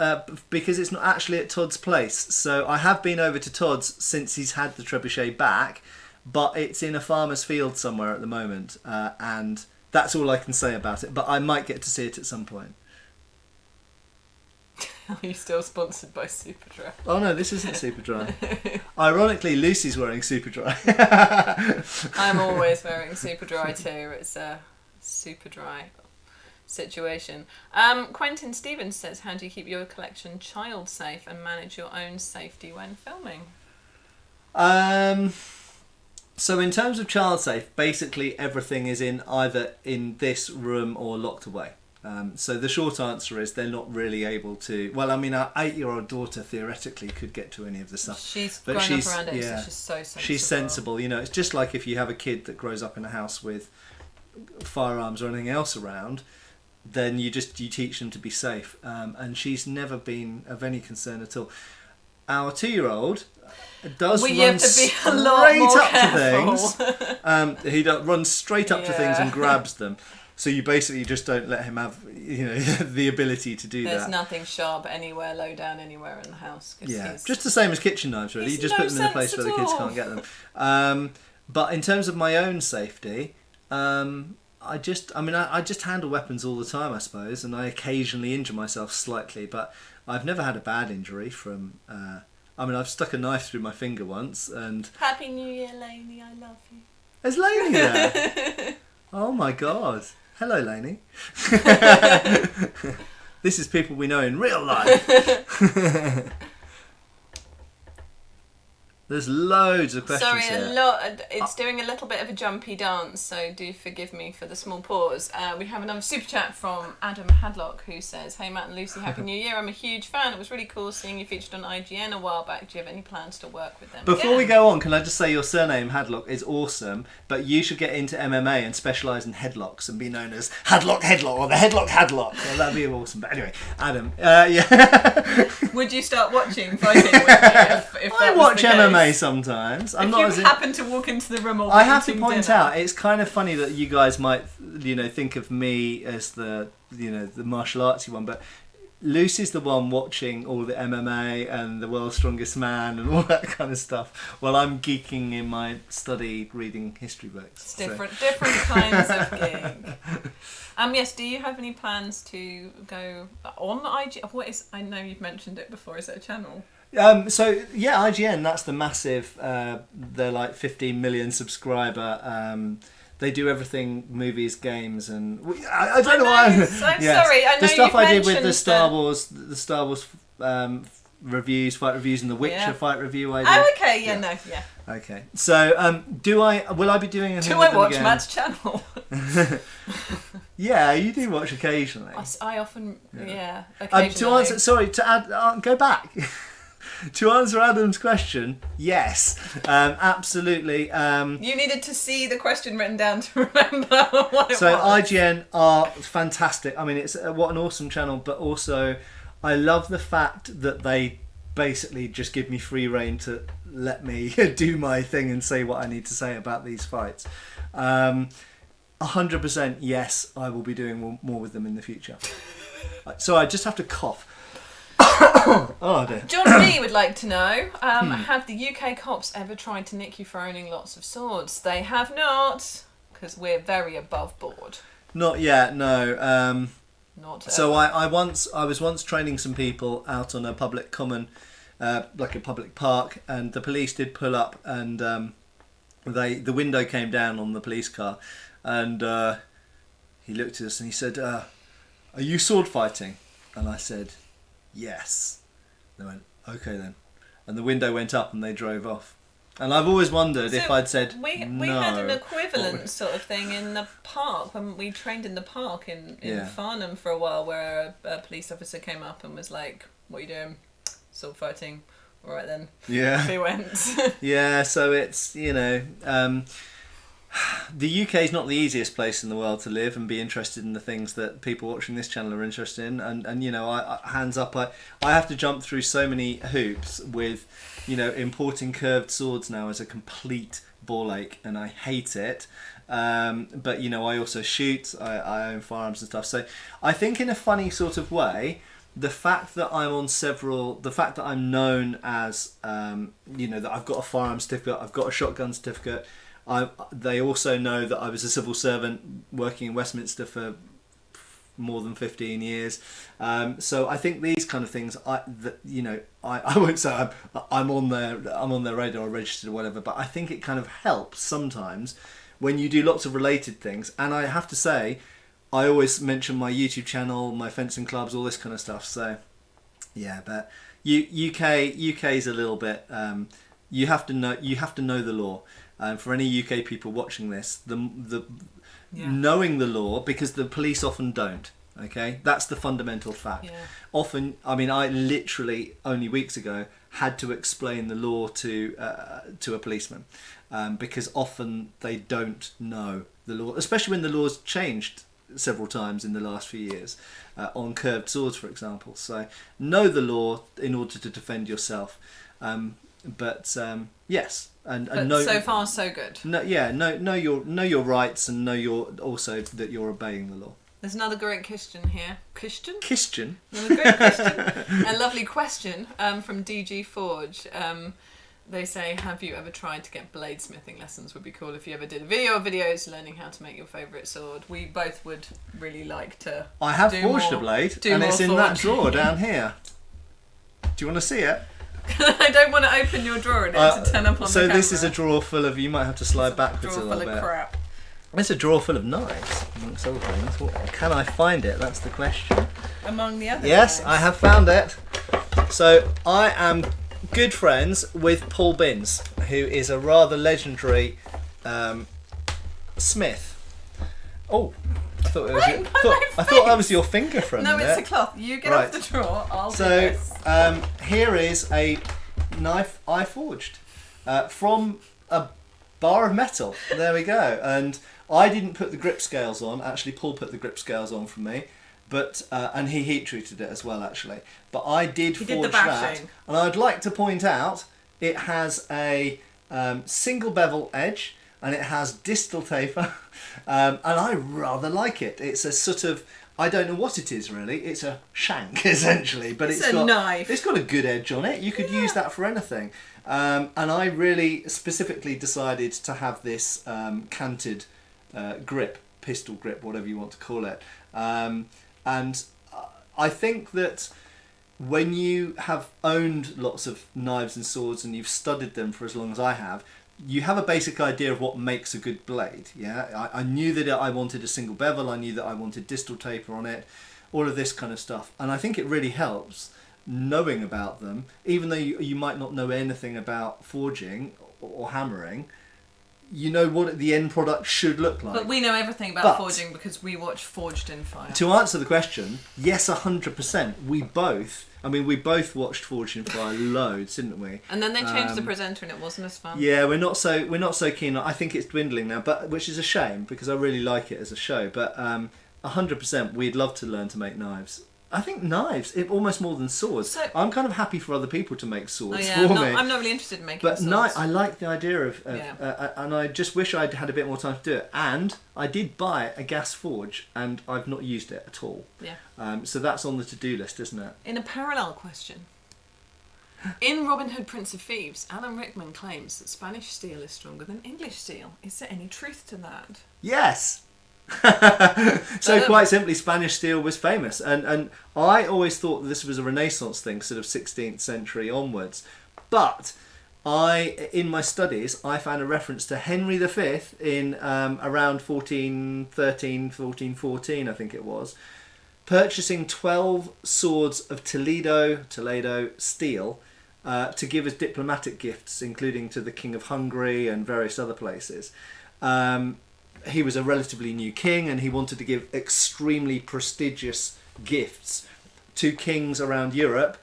because it's not actually at Todd's place. So I have been over to Todd's since he's had the trebuchet back, but it's in a farmer's field somewhere at the moment, and that's all I can say about it. But I might get to see it at some point. Are you still sponsored by Superdry? Oh no, this isn't Superdry. Ironically, Lucy's wearing Superdry. I'm always wearing Superdry too. It's a Superdry situation. Quentin Stevens says, "How do you keep your collection child safe and manage your own safety when filming?" So in terms of child safe, basically everything is in either in this room or locked away. So the short answer is they're not really able to. Well, I mean, our 8-year-old daughter theoretically could get to any of the stuff. She's grown up around it, so she's so sensible. She's sensible. You know, it's just like if you have a kid that grows up in a house with firearms or anything else around, then you teach them to be safe. And she's never been of any concern at all. Our 2-year-old does run straight up to things. He runs straight up to things and grabs them. So you basically just don't let him have, the ability to do that. There's nothing sharp anywhere, low down anywhere in the house. Yeah, just the same as kitchen knives, really. You just put them in a place where the kids can't get them. But in terms of my own safety, I just handle weapons all the time, I suppose, and I occasionally injure myself slightly, but I've never had a bad injury from. I've stuck a knife through my finger once, and. Happy New Year, Lainey. I love you. There's Lainey there. Oh my God. Hello, Lainey. This is people we know in real life. There's loads of questions here. It's doing a little bit of a jumpy dance, so do forgive me for the small pause. We have another super chat from Adam Hadlock, who says, "Hey Matt and Lucy, Happy New Year. I'm a huge fan. It was really cool seeing you featured on IGN a while back. Do you have any plans to work with them Before again?" we go on, can I just say your surname, Hadlock, is awesome, but you should get into MMA and specialise in headlocks and be known as Hadlock or the Hadlock. Well, that'd be awesome. But anyway, Adam, yeah. Would you start watching fighting with me if I that watch was the MMA case? sometimes. If you happen to walk into the room or I have to point out, it's kind of funny that you guys might, think of me as the martial artsy one, but Lucy's the one watching all the MMA and the World's Strongest Man and all that kind of stuff, while I'm geeking in my study reading history books. It's different kinds of gig. Yes, do you have any plans to go on IG? I know you've mentioned it before. Is it a channel? IGN, that's the massive, they're like 15 million subscriber, they do everything, movies, games, and I don't know why. I'm sorry, I know the stuff I did with the mentioned Star Wars reviews, fight reviews, and the Witcher fight review I did. Oh, okay, Okay, so will I be doing anything? Do I watch Matt's channel? Yeah, you do watch occasionally. I often, occasionally. To add, go back. To answer Adam's question, yes, absolutely. You needed to see the question written down to remember what it was. IGN are fantastic. I mean, it's what an awesome channel, but also I love the fact that they basically just give me free rein to let me do my thing and say what I need to say about these fights. 100% yes, I will be doing more with them in the future. So I just have to cough. Oh dear. John D would like to know, have the UK cops ever tried to nick you for owning lots of swords? They have not, because we're very above board. Not yet, no. Not so I was once training some people out on a public common, like a public park, and the police did pull up, and the window came down on the police car, and he looked at us and he said, "Are you sword fighting?" And I said, "Yes." They went, "Okay then," and the window went up and they drove off. And I've always wondered if I'd said we had an equivalent sort of thing in the park when we trained in the park in Farnham for a while, where a police officer came up and was like, "What are you doing?" "Sword fighting." "All right then." Yeah. We went. Yeah, so it's, the UK is not the easiest place in the world to live and be interested in the things that people watching this channel are interested in. And I hands up, I have to jump through so many hoops with, importing curved swords now is a complete ball ache, and I hate it. But, I also shoot, I own firearms and stuff. So I think in a funny sort of way, the fact that I'm known as, that I've got a firearm certificate, I've got a shotgun certificate. They also know that I was a civil servant working in Westminster for more than 15 years. So I think these kind of things, I won't say I'm on their radar or registered or whatever, but I think it kind of helps sometimes when you do lots of related things. And I have to say, I always mention my YouTube channel, my fencing clubs, all this kind of stuff. So yeah, but UK is a little bit. You have to know the law. For any UK people watching this, knowing the law, because the police often don't. Okay, that's the fundamental fact. Yeah. Often, I literally only weeks ago had to explain the law to a policeman, because often they don't know the law, especially when the law's changed several times in the last few years on curved swords, for example. So know the law in order to defend yourself. Yes, and know, so far so good. Know your rights, and know also that you're obeying the law. There's another great question here. Question? Another great question. A lovely question from DG Forge. They say, have you ever tried to get bladesmithing lessons? Would be cool if you ever did a video or videos learning how to make your favourite sword. We both would really like to. I have forged a blade, and it's in that drawer down here. Do you want to see it? I don't want to open your drawer and it to turn up on the camera. So this is a drawer full of. You might have to slide backwards a little bit. Drawer full of crap. It's a drawer full of knives, amongst other things. Can I find it? That's the question. Among the other Yes, knives. I have found it. So I am good friends with Paul Binns, who is a rather legendary smith. Oh, I thought it was. I thought that was your finger for a minute. No, it's a cloth. You get off the drawer. I'll do this. Here is a knife I forged from a bar of metal. There we go. And I didn't put the grip scales on. Actually, Paul put the grip scales on for me. But and he heat treated it as well, actually. But I did forge that. And I'd like to point out it has a single bevel edge, and it has distal taper, and I rather like it. It's a sort of, I don't know what it is really. It's a shank essentially, but it's got a knife. It's got a good edge on it. You could use that for anything. And I really specifically decided to have this canted grip, pistol grip, whatever you want to call it. And I think that when you have owned lots of knives and swords and you've studied them for as long as I have, you have a basic idea of what makes a good blade. Yeah, I knew that I wanted a single bevel. I knew that I wanted distal taper on it, all of this kind of stuff. And I think it really helps knowing about them, even though you might not know anything about forging or hammering. You know what the end product should look like. But we know everything about forging because we watch Forged in Fire. To answer the question, yes, 100%. We both watched Forged in Fire loads, didn't we? And then they changed the presenter, and it wasn't as fun. Yeah, we're not so keen. I think it's dwindling now, but which is a shame because I really like it as a show. But 100%, we'd love to learn to make knives. I think knives, almost more than swords. So- I'm kind of happy for other people to make swords Oh yeah, for I'm me. not, I'm not really interested in making But swords. I like the idea of Yeah. and I just wish I'd had a bit more time to do it. And I did buy a gas forge, and I've not used it at all. Yeah. So that's on the to-do list, isn't it? In a parallel question, in Robin Hood, Prince of Thieves, Alan Rickman claims that Spanish steel is stronger than English steel. Is there any truth to that? Yes. So quite simply, Spanish steel was famous, and I always thought this was a Renaissance thing, sort of 16th century onwards. But in my studies, I found a reference to Henry V in around 1413, 1414, I think it was, purchasing 12 swords of Toledo steel to give as diplomatic gifts, including to the King of Hungary and various other places. He was a relatively new king, and he wanted to give extremely prestigious gifts to kings around Europe,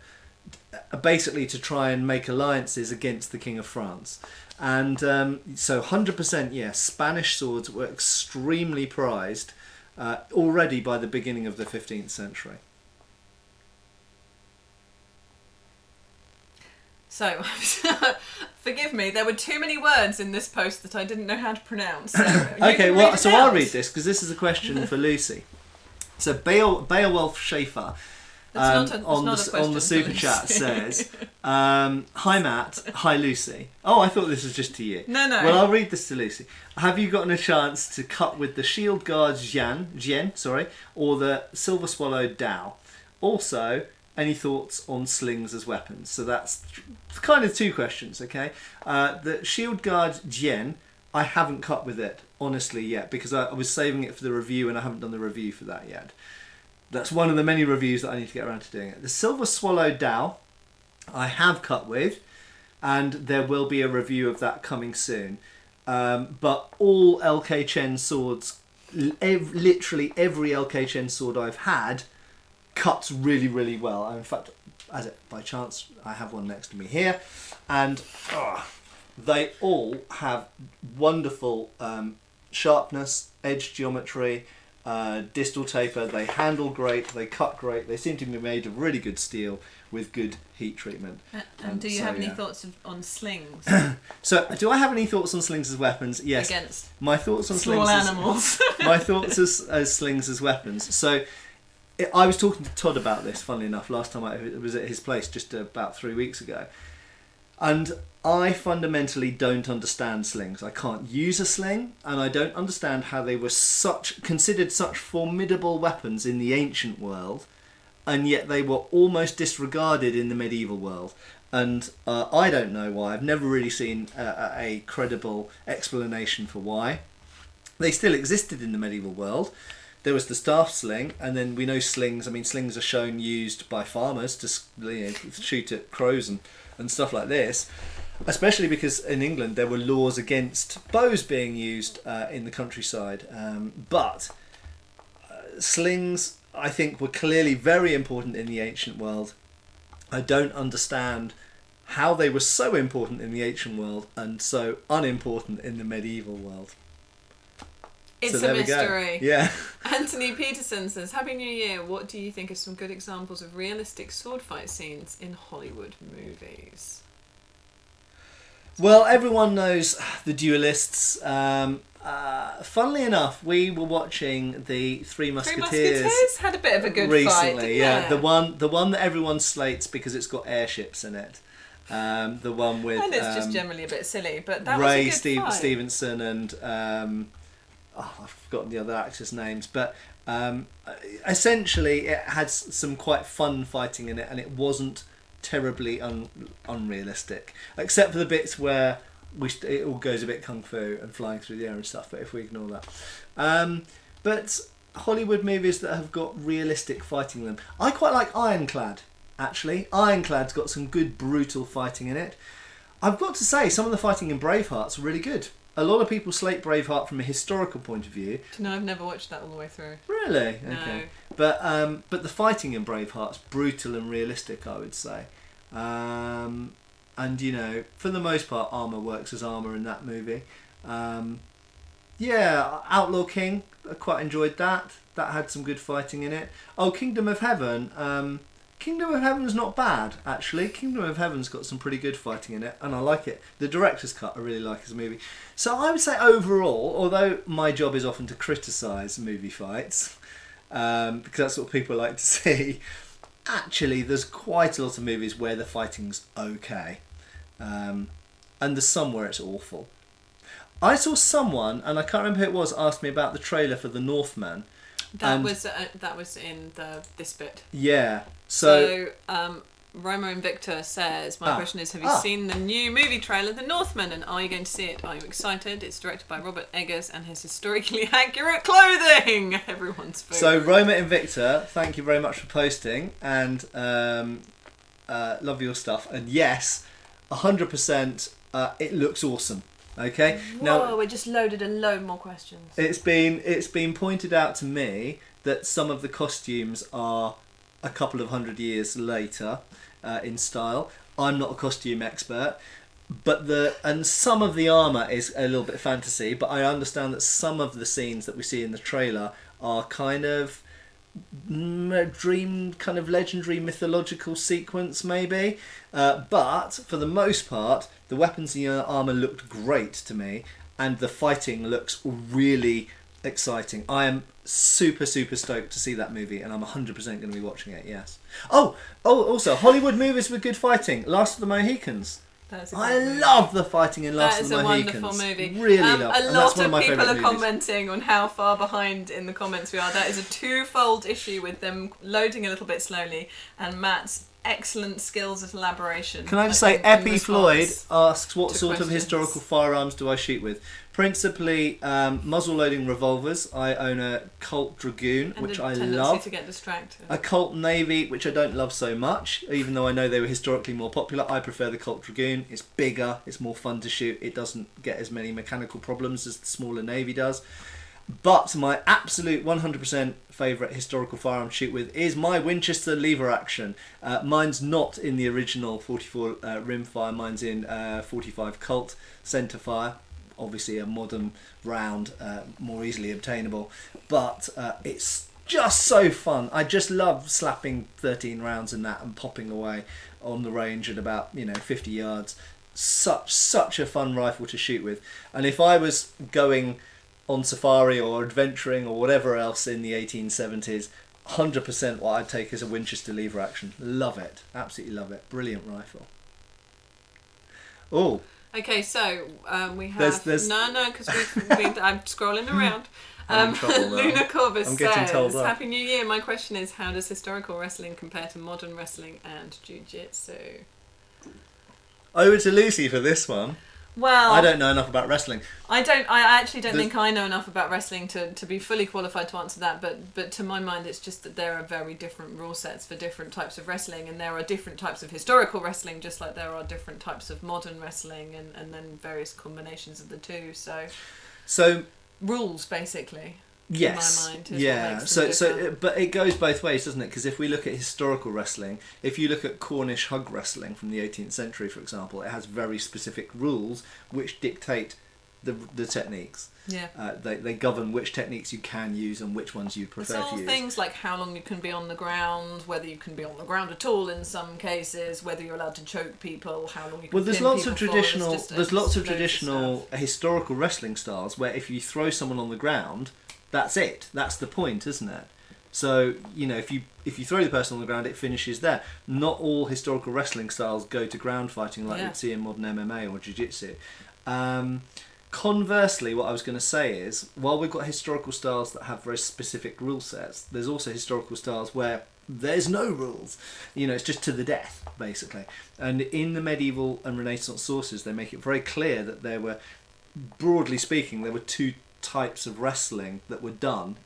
basically to try and make alliances against the King of France. And so 100%, yes, Spanish swords were extremely prized already by the beginning of the 15th century. So, forgive me, there were too many words in this post that I didn't know how to pronounce. So Okay, well, so I'll read this because this is a question for Lucy. So Beowulf Schaefer That's not a question on the super for chat Lucy. says, "Hi Matt, hi Lucy." Oh, I thought this was just to you. No. Well, I'll read this to Lucy. Have you gotten a chance to cut with the Shield Guard Jian, or the Silver Swallow Dao? Also, any thoughts on slings as weapons? So that's kind of two questions, okay? The Shield Guard Jian, I haven't cut with it, honestly, yet, because I was saving it for the review, and I haven't done the review for that yet. That's one of the many reviews that I need to get around to doing it. The Silver Swallow Dao, I have cut with, and there will be a review of that coming soon. But all LK Chen swords, literally every LK Chen sword I've had, cuts really, really well. In fact, by chance, I have one next to me here, and they all have wonderful sharpness, edge geometry, distal taper. They handle great, they cut great, they seem to be made of really good steel with good heat treatment. And do you have any thoughts on slings? So, do I have any thoughts on slings as weapons? Yes. Against my thoughts on small slings animals. My thoughts as slings as weapons. So, I was talking to Todd about this, funnily enough, last time I was at his place just about 3 weeks ago. And I fundamentally don't understand slings. I can't use a sling, and I don't understand how they were considered such formidable weapons in the ancient world, and yet they were almost disregarded in the medieval world. And I don't know why. I've never really seen a credible explanation for why. They still existed in the medieval world. There was the staff sling, and then we know slings. I mean, slings are shown used by farmers to shoot at crows and stuff like this, especially because in England there were laws against bows being used in the countryside. But slings, I think, were clearly very important in the ancient world. I don't understand how they were so important in the ancient world and so unimportant in the medieval world. It's So a there we go. mystery. Yeah. Anthony Peterson says, Happy New Year. What do you think are some good examples of realistic sword fight scenes in Hollywood movies? Well, everyone knows the Duelists. Funnily enough, we were watching the Three Musketeers. Three Musketeers had a bit of a good fight, recently. didn't Yeah, it? the one that everyone slates because it's got airships in it. The one with And it's just generally a bit silly, but that Ray was a good fight. Stevenson and I've forgotten the other actors' names, but essentially it had some quite fun fighting in it, and it wasn't terribly unrealistic, except for the bits where it all goes a bit kung fu and flying through the air and stuff. But if we ignore that, but Hollywood movies that have got realistic fighting in them, I quite like Ironclad. Actually, Ironclad's got some good brutal fighting in it. I've got to say, some of the fighting in Braveheart's really good. A lot of people slate Braveheart from a historical point of view. No, I've never watched that all the way through. Really? No. Okay. But the fighting in Braveheart's brutal and realistic, I would say. And you know, for the most part, armour works as armour in that movie. Yeah, Outlaw King. I quite enjoyed that. That had some good fighting in it. Oh, Kingdom of Heaven. Kingdom of Heaven's not bad, actually. Kingdom of Heaven's got some pretty good fighting in it, and I like it. The director's cut I really like as a movie. So I would say overall, although my job is often to criticise movie fights, because that's what people like to see, actually there's quite a lot of movies where the fighting's okay. And there's some where it's awful. I saw someone, and I can't remember who it was, asked me about the trailer for The Northman. That was in this bit. Yeah. So Roma Invicta says, my question is, have you seen the new movie trailer, The Northman, and are you going to see it? Are you excited? It's directed by Robert Eggers and his historically accurate clothing. Everyone's favourite. So Roma Invicta, thank you very much for posting, and love your stuff. And yes, 100%, it looks awesome. Okay. Whoa, we just loaded a load more questions. It's been pointed out to me that some of the costumes are a couple of hundred years later in style. I'm not a costume expert, but some of the armour is a little bit fantasy, but I understand that some of the scenes that we see in the trailer are kind of dream, kind of legendary mythological sequence maybe, but for the most part the weapons and armour looked great to me, and the fighting looks really exciting. I am super stoked to see that movie, and I'm 100% going to be watching it. Yes. Also Hollywood movies with good fighting. Last of the Mohicans. I love the fighting in Last of the Mohicans. That is a wonderful movie. Really love it. A lot of people are commenting on how far behind in the comments we are. That is a twofold issue with them loading a little bit slowly, and Matt's excellent skills at elaboration. Can I just say, Epi Floyd asks, what sort of historical firearms do I shoot with? Principally muzzle-loading revolvers. I own a Colt Dragoon, which I love. To get distracted. A Colt Navy, which I don't love so much, even though I know they were historically more popular. I prefer the Colt Dragoon. It's bigger, it's more fun to shoot. It doesn't get as many mechanical problems as the smaller Navy does. But my absolute 100% favourite historical firearm to shoot with is my Winchester lever action. Mine's not in the original 44 rimfire. Mine's in 45 Colt centerfire. Obviously a modern round, more easily obtainable, but it's just so fun. I just love slapping 13 rounds in that and popping away on the range at about 50 yards. Such a fun rifle to shoot with. And if I was going on safari or adventuring or whatever else in the 1870s, 100% what I'd take is a Winchester lever action. Love it, absolutely love it. Brilliant rifle. Oh. Okay, so we have because I'm scrolling around. Luna Corbis says, "Happy New Year. My question is, how does historical wrestling compare to modern wrestling and jiu-jitsu?" Over to Lucy for this one. Well, I don't know enough about wrestling. I actually don't think I know enough about wrestling to be fully qualified to answer that. But to my mind, it's just that there are very different rule sets for different types of wrestling, and there are different types of historical wrestling, just like there are different types of modern wrestling, and then various combinations of the two. So rules basically. Yes. In my mind, is what makes them different. But it goes both ways, doesn't it? Because if we look at historical wrestling, if you look at Cornish hug wrestling from the 18th century, for example, it has very specific rules which dictate the techniques. Yeah. They govern which techniques you can use and which ones you prefer to use. Things like how long you can be on the ground, whether you can be on the ground at all in some cases, whether you're allowed to choke people, how long you can. Well, there's lots of traditional historical wrestling styles where if you throw someone on the ground, that's it. That's the point, isn't it? So if you throw the person on the ground, it finishes there. Not all historical wrestling styles go to ground fighting like you'd see in modern MMA or jiu-jitsu. Conversely, what I was going to say is, while we've got historical styles that have very specific rule sets, there's also historical styles where there's no rules. It's just to the death, basically. And in the medieval and Renaissance sources, they make it very clear that there were, broadly speaking, there were two types of wrestling that were done.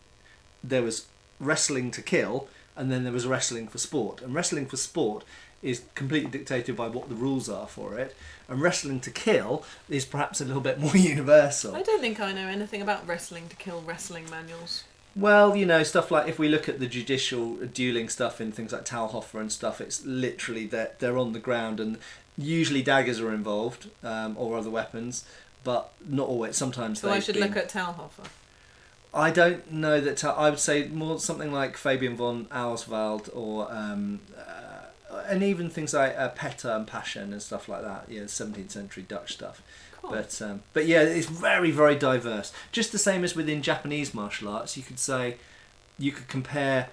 There was wrestling to kill, and then there was wrestling for sport. And wrestling for sport is completely dictated by what the rules are for it, and wrestling to kill is perhaps a little bit more universal. I don't think I know anything about wrestling to kill wrestling manuals. Well, stuff like, if we look at the judicial dueling stuff in things like Talhofer and stuff, it's literally they're on the ground, and Usually daggers are involved, or other weapons, but not always. Sometimes So I should look at Talhofer. I don't know that. I would say more something like Fabian von Auerswald, or and even things like Petter and Passion and stuff like that. Yeah, 17th century Dutch stuff. Cool. But yeah, it's very, very diverse. Just the same as within Japanese martial arts, you could compare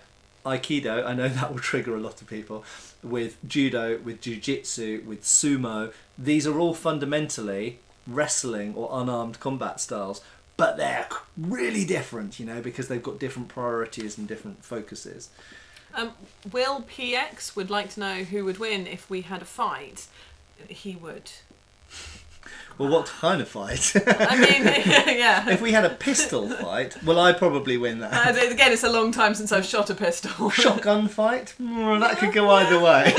Aikido. I know that will trigger a lot of people. With Judo, with Jiu-Jitsu, with Sumo. These are all fundamentally wrestling or unarmed combat styles, but they're really different, because they've got different priorities and different focuses. Will PX would like to know who would win if we had a fight. He would. Well, what kind of fight? I mean, yeah. If we had a pistol fight, well, I'd probably win that. Again, it's a long time since I've shot a pistol. Shotgun fight? That could go either way.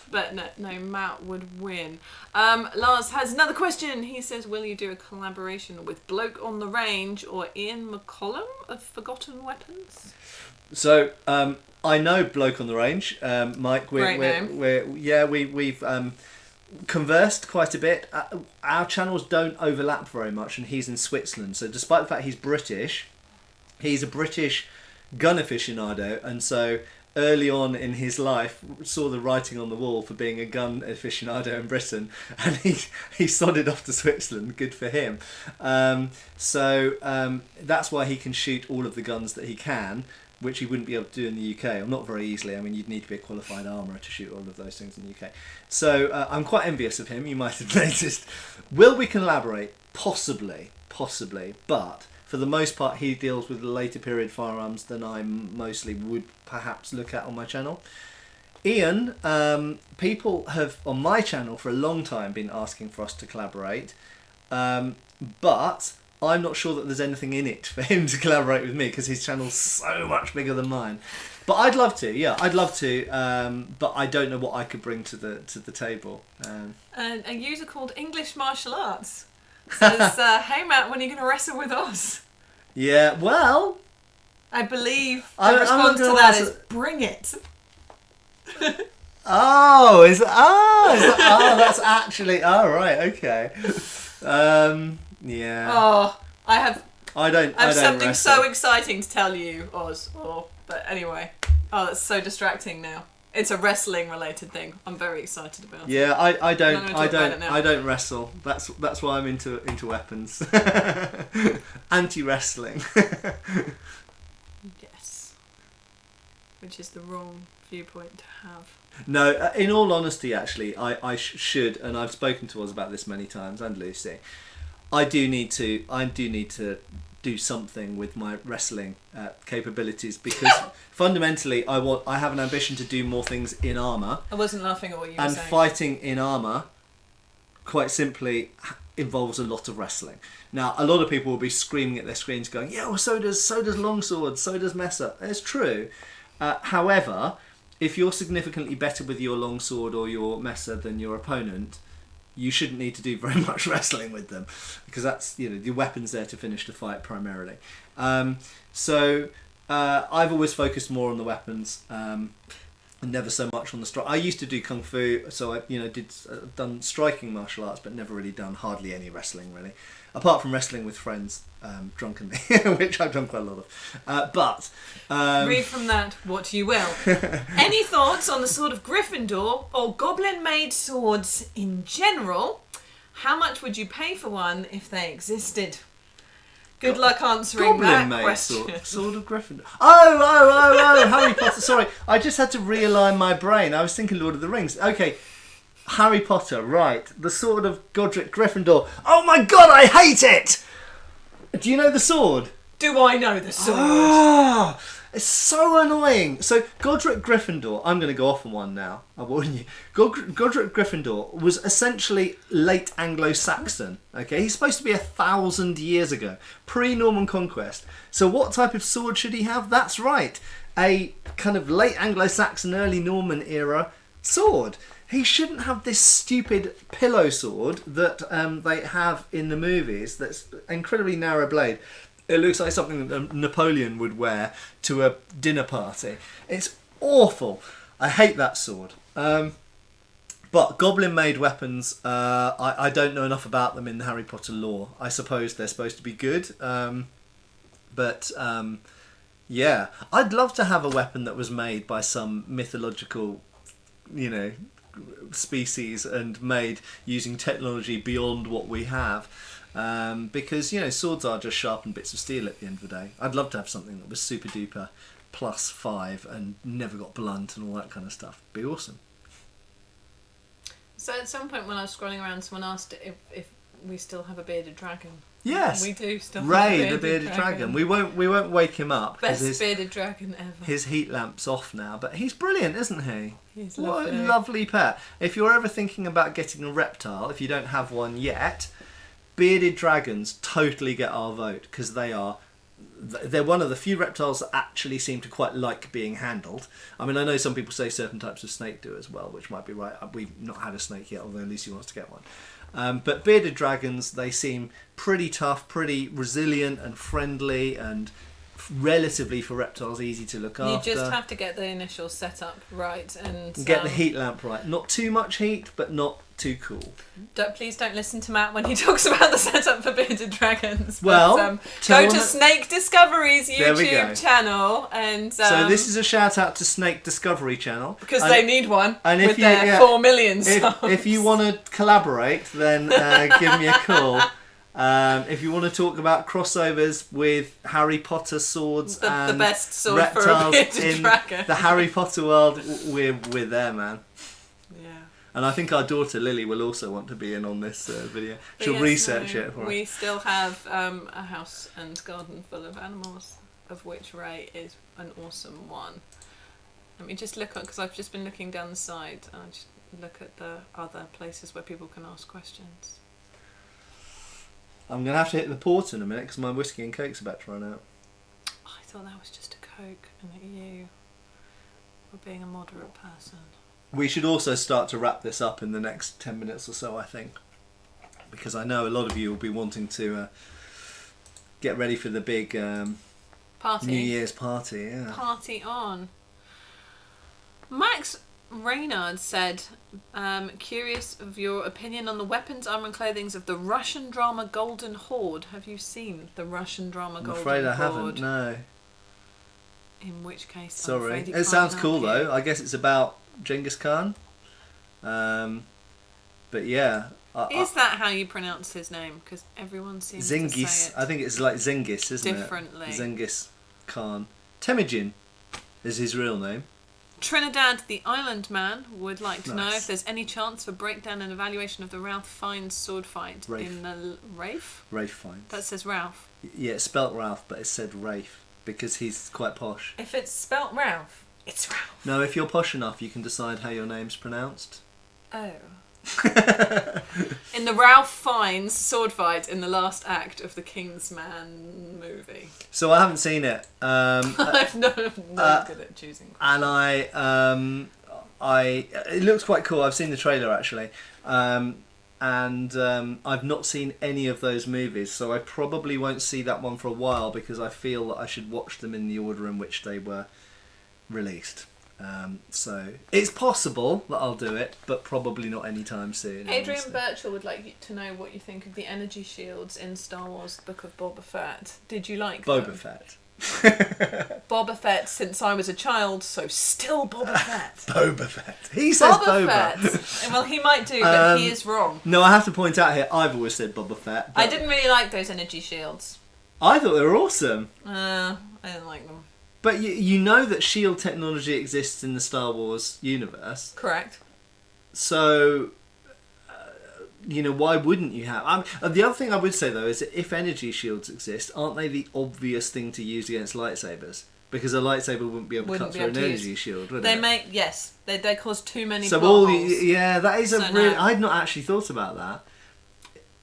But no, Matt would win. Lars has another question. He says, will you do a collaboration with Bloke on the Range or Ian McCollum of Forgotten Weapons? So, I know Bloke on the Range. Mike, Great name. We've conversed quite a bit. Our channels don't overlap very much, and he's in Switzerland. So despite the fact he's British, he's a British gun aficionado, and so early on in his life saw the writing on the wall for being a gun aficionado in Britain, and he sodded off to Switzerland. Good for him. So that's why he can shoot all of the guns that he can, which he wouldn't be able to do in the UK, or not very easily. I mean, you'd need to be a qualified armourer to shoot all of those things in the UK. So I'm quite envious of him, you might have noticed. Will we collaborate? Possibly, but for the most part he deals with later period firearms than I mostly would perhaps look at on my channel. Ian, people have, on my channel for a long time, been asking for us to collaborate, but I'm not sure that there's anything in it for him to collaborate with me, because his channel's so much bigger than mine. But I'd love to, but I don't know what I could bring to the table. A user called English Martial Arts says, hey Matt, when are you going to wrestle with us? Yeah, well, I believe the response to that is, bring it. That's actually, right, okay. Yeah. Oh, I have something wrestle. so exciting to tell you, Oz. But anyway, that's so distracting now. It's a wrestling related thing. I'm very excited about it. Yeah, I don't wrestle. That's why I'm into weapons. Anti-wrestling. Yes. Which is the wrong viewpoint to have. No, in all honesty, actually, I should, and I've spoken to Oz about this many times, and Lucy. I do need to do something with my wrestling capabilities, because fundamentally I have an ambition to do more things in armour. I wasn't laughing at what you were saying. And fighting in armour, quite simply, involves a lot of wrestling. Now, a lot of people will be screaming at their screens going, yeah, well, so does longsword, so does Messer. It's true. However, if you're significantly better with your longsword or your Messer than your opponent, you shouldn't need to do very much wrestling with them, because that's, the weapon's there to finish the fight primarily. So I've always focused more on the weapons, and never so much on the strike. I used to do kung fu, so I done striking martial arts, but never really done hardly any wrestling really, apart from wrestling with friends drunkenly, which I've done quite a lot of. Read from that what you will. Any thoughts on the sword of Gryffindor or goblin-made swords in general? How much would you pay for one if they existed? Good luck answering that question. Sword of Gryffindor. Oh, Harry Potter. Sorry, I just had to realign my brain. I was thinking Lord of the Rings. Okay, Harry Potter, right. The sword of Godric Gryffindor. Oh my god, I hate it! Do you know the sword? Do I know the sword? It's so annoying. So Godric Gryffindor, I'm going to go off on one now, I warn you. Godric Gryffindor was essentially late Anglo-Saxon. Okay, he's supposed to be 1,000 years ago, pre-Norman conquest. So what type of sword should he have? That's right, a kind of late Anglo-Saxon, early Norman era sword. He shouldn't have this stupid pillow sword that they have in the movies that's incredibly narrow blade. It looks like something that Napoleon would wear to a dinner party. It's awful. I hate that sword. But goblin-made weapons, I don't know enough about them in the Harry Potter lore. I suppose they're supposed to be good. Yeah. I'd love to have a weapon that was made by some mythological, species and made using technology beyond what we have. Because, swords are just sharpened bits of steel at the end of the day. I'd love to have something that was super duper +5 and never got blunt and all that kind of stuff. Be awesome. So at some point when I was scrolling around, someone asked if we still have a bearded dragon. Yes, we do still. Ray, have the bearded dragon. We won't wake him up. Best bearded dragon ever. His heat lamp's off now, but he's brilliant, isn't he? He's what lovely. a lovely pet. If you're ever thinking about getting a reptile, if you don't have one yet, bearded dragons totally get our vote because they're one of the few reptiles that actually seem to quite like being handled. I mean, I know some people say certain types of snake do as well, which might be right. We've not had a snake yet, although Lucy wants to get one. But bearded dragons, they seem pretty tough, pretty resilient and friendly, and relatively, for reptiles, easy to look after. You just have to get the initial setup right and get the heat lamp right. Not too much heat, but not too cool. Please don't listen to Matt when he talks about the setup for bearded dragons. Well, go to Snake Discovery's YouTube channel and. So this is a shout out to Snake Discovery channel because they need one and with their 4 million subs. If you want to collaborate, then give me a call. If you want to talk about crossovers with Harry Potter swords and the best sword reptiles for a bearded in dragon. the Harry Potter world, we're there, man. Yeah. And I think our daughter Lily will also want to be in on this video. She'll research it for us. We still have a house and garden full of animals, of which Ray is an awesome one. Let me just look at, because I've just been looking down the side, and I just look at the other places where people can ask questions. I'm going to have to hit the port in a minute because my whiskey and coke's about to run out. I thought that was just a Coke and that you were being a moderate person. We should also start to wrap this up in the next 10 minutes or so, I think. Because I know a lot of you will be wanting to get ready for the big party. New Year's party. Yeah. Party on. Max Reynard said, curious of your opinion on the weapons, armour and clothing of the Russian drama Golden Horde. Have you seen the Russian drama Golden Horde? I'm afraid I haven't, no. In which case, sorry. It sounds cool though. I guess it's about Genghis Khan. But yeah. Is that how you pronounce his name? Because everyone seems to say it. I think it's like Zengis, isn't differently. it? Genghis Khan. Temujin is his real name. Trinidad the Island Man would like to know if there's any chance for breakdown and evaluation of the Ralph Fiennes sword fight in the Rafe? Rafe Fiennes. That says Ralph. Yeah, it's spelt Ralph, but it's said Rafe because he's quite posh. If it's spelt Ralph, it's Ralph. No, if you're posh enough, you can decide how your name's pronounced. Oh. In the Ralph Fiennes sword fight in the last act of the Kingsman movie. So I haven't seen it. I'm not good at choosing. And it looks quite cool. I've seen the trailer actually, and I've not seen any of those movies, so I probably won't see that one for a while because I feel that I should watch them in the order in which they were released. So it's possible that I'll do it, but probably not anytime soon. Adrian Birchall would like you to know what you think of the energy shields in Star Wars: The Book of Boba Fett. Did you like them? Boba Fett. Boba Fett since I was a child, so still Boba Fett. Boba Fett. He says Boba. Fett. Well, he might do, but he is wrong. No, I have to point out here, I've always said Boba Fett. I didn't really like those energy shields. I thought they were awesome. I didn't like them. But you know that shield technology exists in the Star Wars universe. Correct. So, why wouldn't you have... the other thing I would say, though, is that if energy shields exist, aren't they the obvious thing to use against lightsabers? Because a lightsaber wouldn't be able to cut through an energy shield, would it? Yes. They cause too many plot holes. That is I'd not actually thought about that.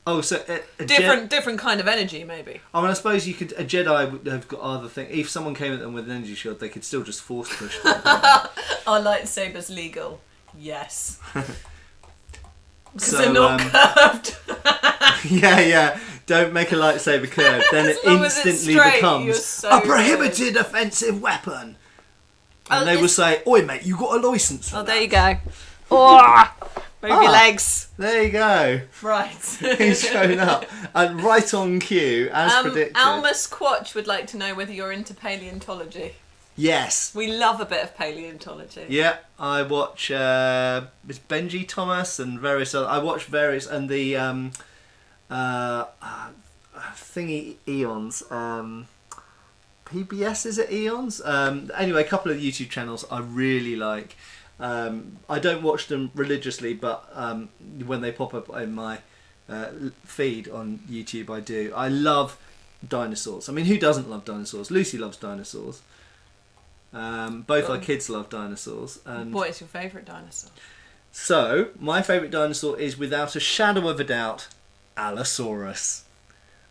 Oh, so a different kind of energy, maybe. I mean, I suppose you could. A Jedi would have got other things. If someone came at them with an energy shield, they could still just force push them. Are lightsabers legal? Yes. Because they're not curved. Yeah. Don't make a lightsaber curved. Then it instantly becomes a prohibited offensive weapon. And they will say, "Oi, mate, you got a license for that." There you go. Oh, Move your legs. There you go. Right. He's shown up. And right on cue, as predicted. Alma Squatch would like to know whether you're into paleontology. Yes. We love a bit of paleontology. Yeah, I watch it's Benji Thomas and various other. I watch various and the thingy Eons. PBS, is it Eons? Anyway, a couple of YouTube channels I really like. I don't watch them religiously, but when they pop up in my feed on YouTube, I do. I love dinosaurs. I mean, who doesn't love dinosaurs? Lucy loves dinosaurs. Both our kids love dinosaurs. And what is your favourite dinosaur? so, my favourite dinosaur is, without a shadow of a doubt, Allosaurus.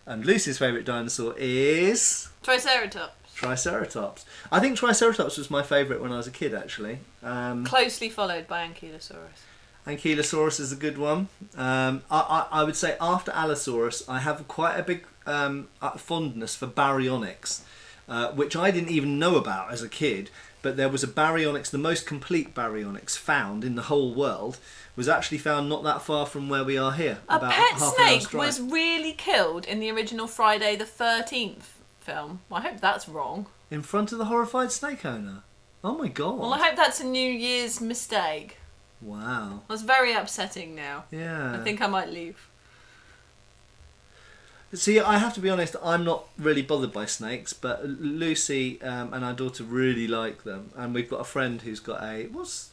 And Lucy's favourite dinosaur is... Triceratops. I think Triceratops was my favourite when I was a kid, actually. Closely followed by Ankylosaurus. Ankylosaurus is a good one. I would say after Allosaurus, I have quite a big fondness for baryonyx, which I didn't even know about as a kid. But there was a baryonyx, the most complete baryonyx found in the whole world, was actually found not that far from where we are here. A about pet half an hour's snake drive. was really killed in the original Friday the 13th film. Well, I hope that's wrong. In front of the horrified snake owner. Oh my god. Well, I hope that's a New Year's mistake. Wow. That's very upsetting now. Yeah. I think I might leave. See, I have to be honest, I'm not really bothered by snakes, but Lucy and our daughter really like them. And we've got a friend who's got a... What's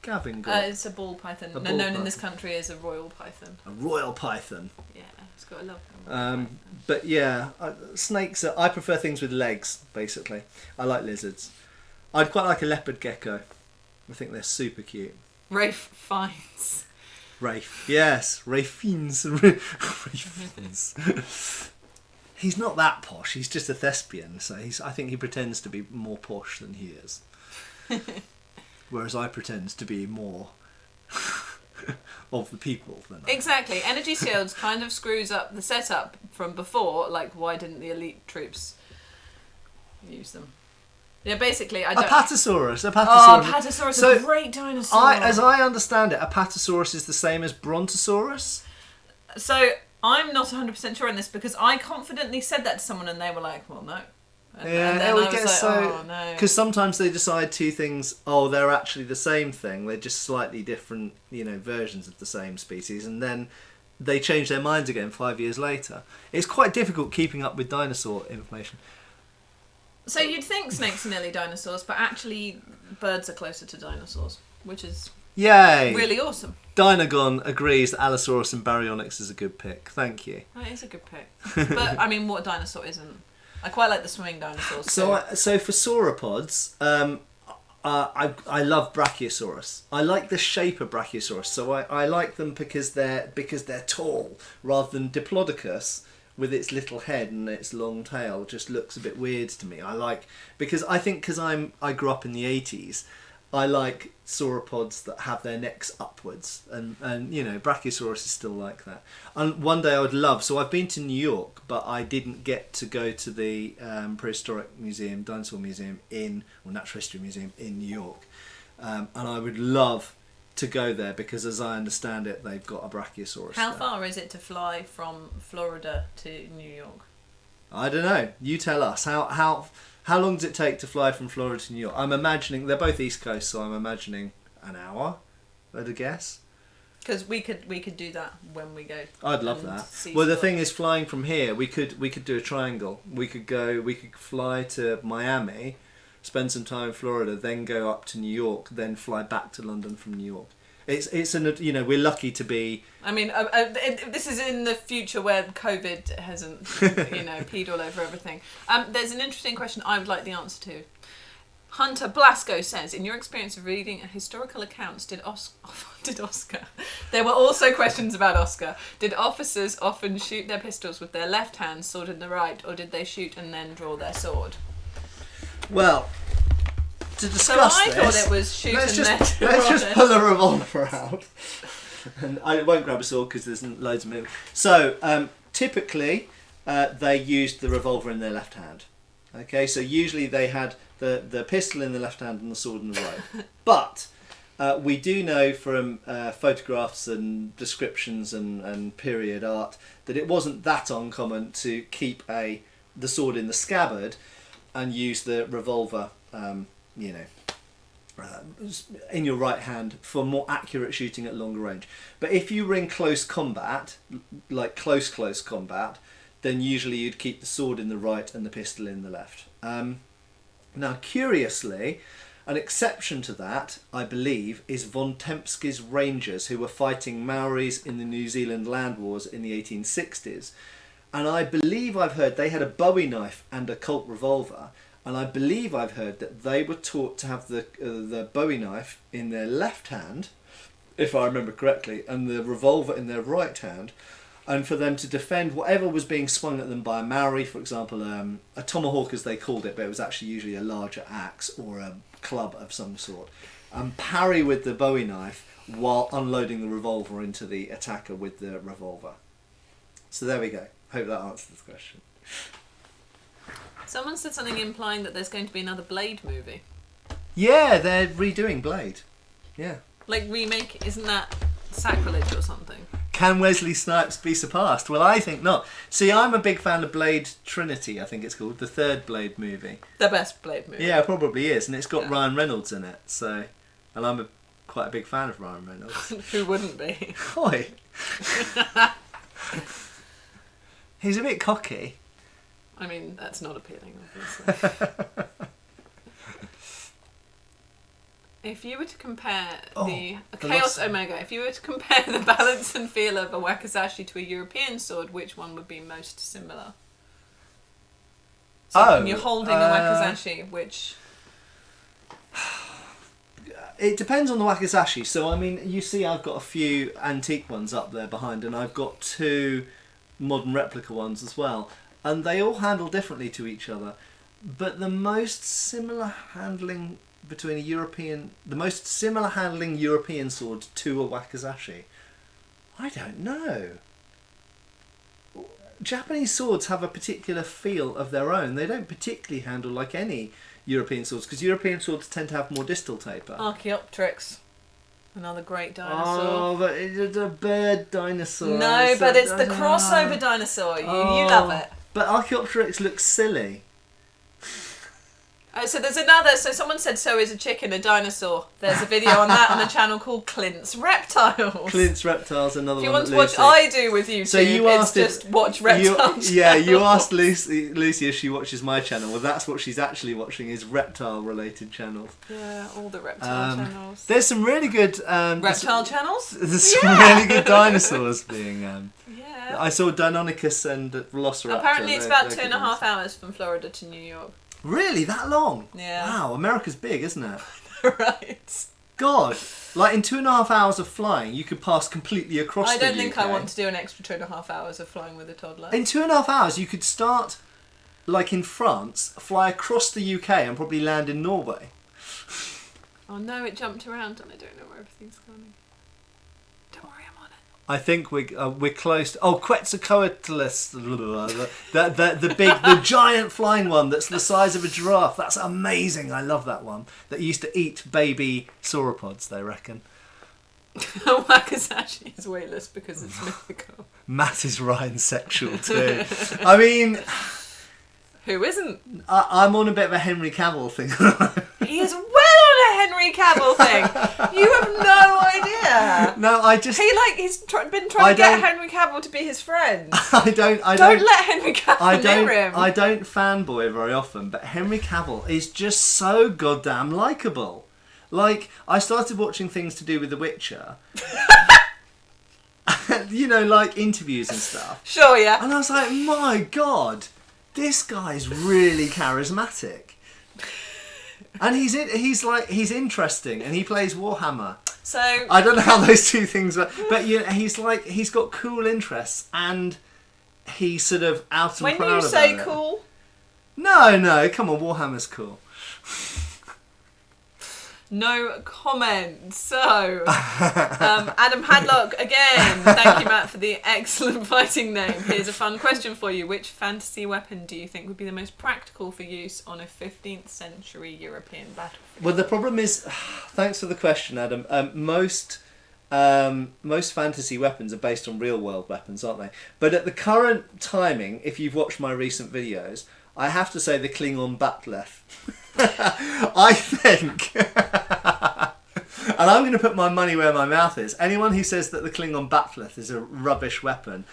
Gavin got? It's a ball python. A ball known python. in this country as a royal python. A royal python. Yeah, it's got a lovely But yeah, snakes are... I prefer things with legs, basically. I like lizards. I'd quite like a leopard gecko. I think they're super cute. Rafe Fiennes. Rafe. Yes, Rafe Fiennes. Rafe Fiennes. He's not that posh, he's just a thespian, so I think he pretends to be more posh than he is. Whereas I pretend to be more of the people than I am. Exactly. Energy shields kind of screws up the setup from before, like why didn't the elite troops use them? Yeah, basically, I don't... Apatosaurus. Oh, Apatosaurus is a great dinosaur. As I understand it, Apatosaurus is the same as Brontosaurus. So, I'm not 100% sure on this because I confidently said that to someone and they were like, well, no. And then I was like, oh, no. Because sometimes they decide two things, they're actually the same thing. They're just slightly different, versions of the same species. And then they change their minds again 5 years later. It's quite difficult keeping up with dinosaur information. So you'd think snakes are nearly dinosaurs, but actually birds are closer to dinosaurs, which is Yay! really awesome. Dinagon agrees that Allosaurus and Baryonyx is a good pick. Thank you. That is a good pick. But, I mean, what dinosaur isn't? I quite like the swimming dinosaurs. So for sauropods, I love Brachiosaurus. I like the shape of Brachiosaurus. So I like them because they're tall, rather than Diplodocus, with its little head and its long tail, just looks a bit weird to me. Because I grew up in the 80s, I like sauropods that have their necks upwards, and Brachiosaurus is still like that. And one day I would love. So I've been to New York, but I didn't get to go to the prehistoric museum, dinosaur museum natural history museum in New York, and I would love to go there because, as I understand it, they've got a Brachiosaurus. How there. far is it to fly from Florida to New York? I don't know. You tell us. How long does it take to fly from Florida to New York? I'm imagining they're both East Coast, so I'm imagining an hour. I'd guess. Because we could do that when we go. I'd love that. Well, the thing is, flying from here, we could do a triangle. We could fly to Miami, spend some time in Florida, then go up to New York, then fly back to London from New York. We're lucky to be. I mean, this is in the future where COVID hasn't, peed all over everything. There's an interesting question I would like the answer to. Hunter Blasco says, in your experience of reading historical accounts, did Oscar? There were also questions about Oscar. Did officers often shoot their pistols with their left hand, sword in the right, or did they shoot and then draw their sword? Well, to discuss I thought it was shoot let's and just, then let's draw just their pull a revolver out. And I won't grab a sword because there's loads of movement. So typically they used the revolver in their left hand. Okay, so usually they had the pistol in the left hand and the sword in the right. But We do know from photographs and descriptions and period art that it wasn't that uncommon to keep the sword in the scabbard and use the revolver, in your right hand for more accurate shooting at longer range. But if you were in close combat, like close combat, then usually you'd keep the sword in the right and the pistol in the left. Now, curiously, an exception to that, I believe, is von Tempsky's Rangers, who were fighting Maoris in the New Zealand land wars in the 1860s. And I believe I've heard they had a Bowie knife and a Colt revolver. And I believe I've heard that they were taught to have the Bowie knife in their left hand, if I remember correctly, and the revolver in their right hand, and for them to defend whatever was being swung at them by a Maori, for example, a tomahawk as they called it, but it was actually usually a larger axe or a club of some sort, and parry with the Bowie knife while unloading the revolver into the attacker with the revolver. So there we go. Hope that answers the question. Someone said something implying that there's going to be another Blade movie. Yeah, they're redoing Blade. Yeah. Like remake, isn't that sacrilege or something? Can Wesley Snipes be surpassed? Well, I think not. See, I'm a big fan of Blade Trinity, I think it's called, the third Blade movie. The best Blade movie. Yeah, it probably is, and it's got Ryan Reynolds in it, so... And I'm quite a big fan of Ryan Reynolds. Who wouldn't be? Oi! He's a bit cocky. I mean, that's not appealing, obviously. If you were to compare the Chaos Omega, if you were to compare the balance and feel of a wakizashi to a European sword, which one would be most similar? So when you're holding a wakizashi, which... It depends on the wakizashi. So, I mean, you see I've got a few antique ones up there behind, and I've got 2 modern replica ones as well. And they all handle differently to each other. But the most similar handling between the most similar handling European sword to a wakizashi, I don't know. Japanese swords have a particular feel of their own. They don't particularly handle like any European swords, because European swords tend to have more distal taper. Archaeopteryx, another great dinosaur. Oh, but it's a bird dinosaur. No, but it's the crossover dinosaur. You love it. But Archaeopteryx looks silly. Oh, so there's another. So someone said, "So is a chicken a dinosaur?" There's a video on that on the channel called Clint's Reptiles. Clint's Reptiles, another one. If you want to watch I Do with YouTube, so you asked just watch Reptiles. You asked Lucy if she watches my channel. Well, that's what she's actually watching, is reptile-related channels. Yeah, all the reptile channels. There's some really good reptile channels. There's some really good dinosaurs being. Yeah. I saw Deinonychus and Velociraptor. Apparently, it's about 2.5 hours from Florida to New York. Really? That long? Yeah. Wow, America's big, isn't it? Right. God. Like, in 2.5 hours of flying, you could pass completely across the UK. I don't think I want to do an extra 2.5 hours of flying with a toddler. In 2.5 hours, you could start, like in France, fly across the UK and probably land in Norway. Oh no, it jumped around and I don't know where everything's going. Don't worry, I'm on it. I think we're close to... Oh, Quetzalcoatlus, the giant flying one that's the size of a giraffe. That's amazing. I love that one. That used to eat baby sauropods, they reckon. Wakizashi is weightless because it's mythical. Matt is Ryan sexual too. I mean... Who isn't? I'm on a bit of a Henry Cavill thing. He is well on a Henry Cavill thing. You have no idea. No, I just... He's been trying to get Henry Cavill to be his friend. I don't let Henry Cavill near him. I don't fanboy very often, but Henry Cavill is just so goddamn likeable. Like, I started watching things to do with The Witcher. You know, like interviews and stuff. Sure, yeah. And I was like, my God, this guy's really charismatic. And he's interesting, and he plays Warhammer. So I don't know how those two things work, but he's got cool interests, and he's sort of out and proud about it. When you say cool? No, come on, Warhammer's cool. No comment. So, Adam Hadlock again. Thank you, Matt, for the excellent fighting name. Here's a fun question for you. Which fantasy weapon do you think would be the most practical for use on a 15th century European battlefield? Well, the problem is, thanks for the question, Adam. Most fantasy weapons are based on real world weapons, aren't they? But at the current timing, if you've watched my recent videos, I have to say the Klingon Batleth. I think, and I'm going to put my money where my mouth is. Anyone who says that the Klingon Batleth is a rubbish weapon,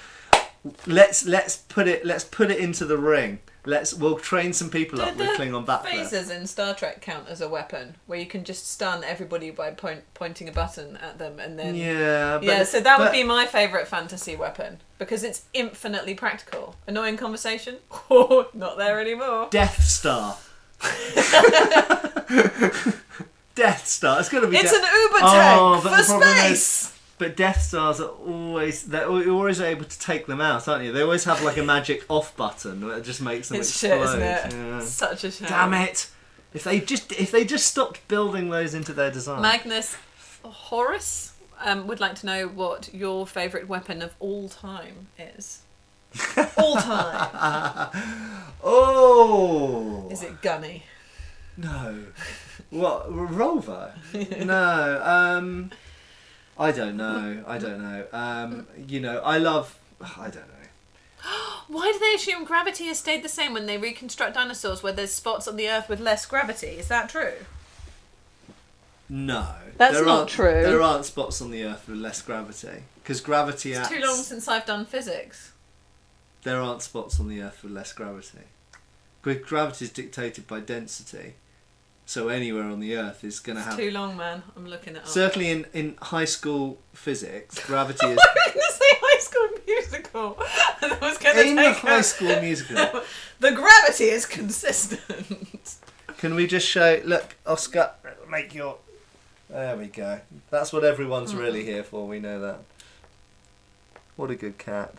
let's put it into the ring. We'll train some people up with Klingon Batleth. Phasers in Star Trek count as a weapon, where you can just stun everybody by pointing a button at them, and then so that would be my favourite fantasy weapon because it's infinitely practical. Annoying conversation? Oh, not there anymore. Death Star. Death Star. It's got to be. It's an Uber tank for space. But Death Stars are you're always able to take them out, aren't you? They always have like a magic off button that just makes them explode. Shit, isn't it? Yeah. Such a shame. Damn it! If they just stopped building those into their design. Magnus Horace would like to know what your favourite weapon of all time is. All time. Oh. Is it gunny? No. What? Revolver? No. I don't know. I don't know. I don't know. Why do they assume gravity has stayed the same when they reconstruct dinosaurs where there's spots on the Earth with less gravity? Is that true? No. That's not true. There aren't spots on the Earth with less gravity. Because gravity acts... It's too long since I've done physics. There aren't spots on the Earth with less gravity. Gravity is dictated by density. So anywhere on the Earth is going to have... It's too long, man. I'm looking it up. Certainly in high school physics, gravity is... I was going to say High School Musical. And I was going to in the High School Musical. The gravity is consistent. Can we just show... Look, Oscar, make your... There we go. That's what everyone's really here for, we know that. What a good cat.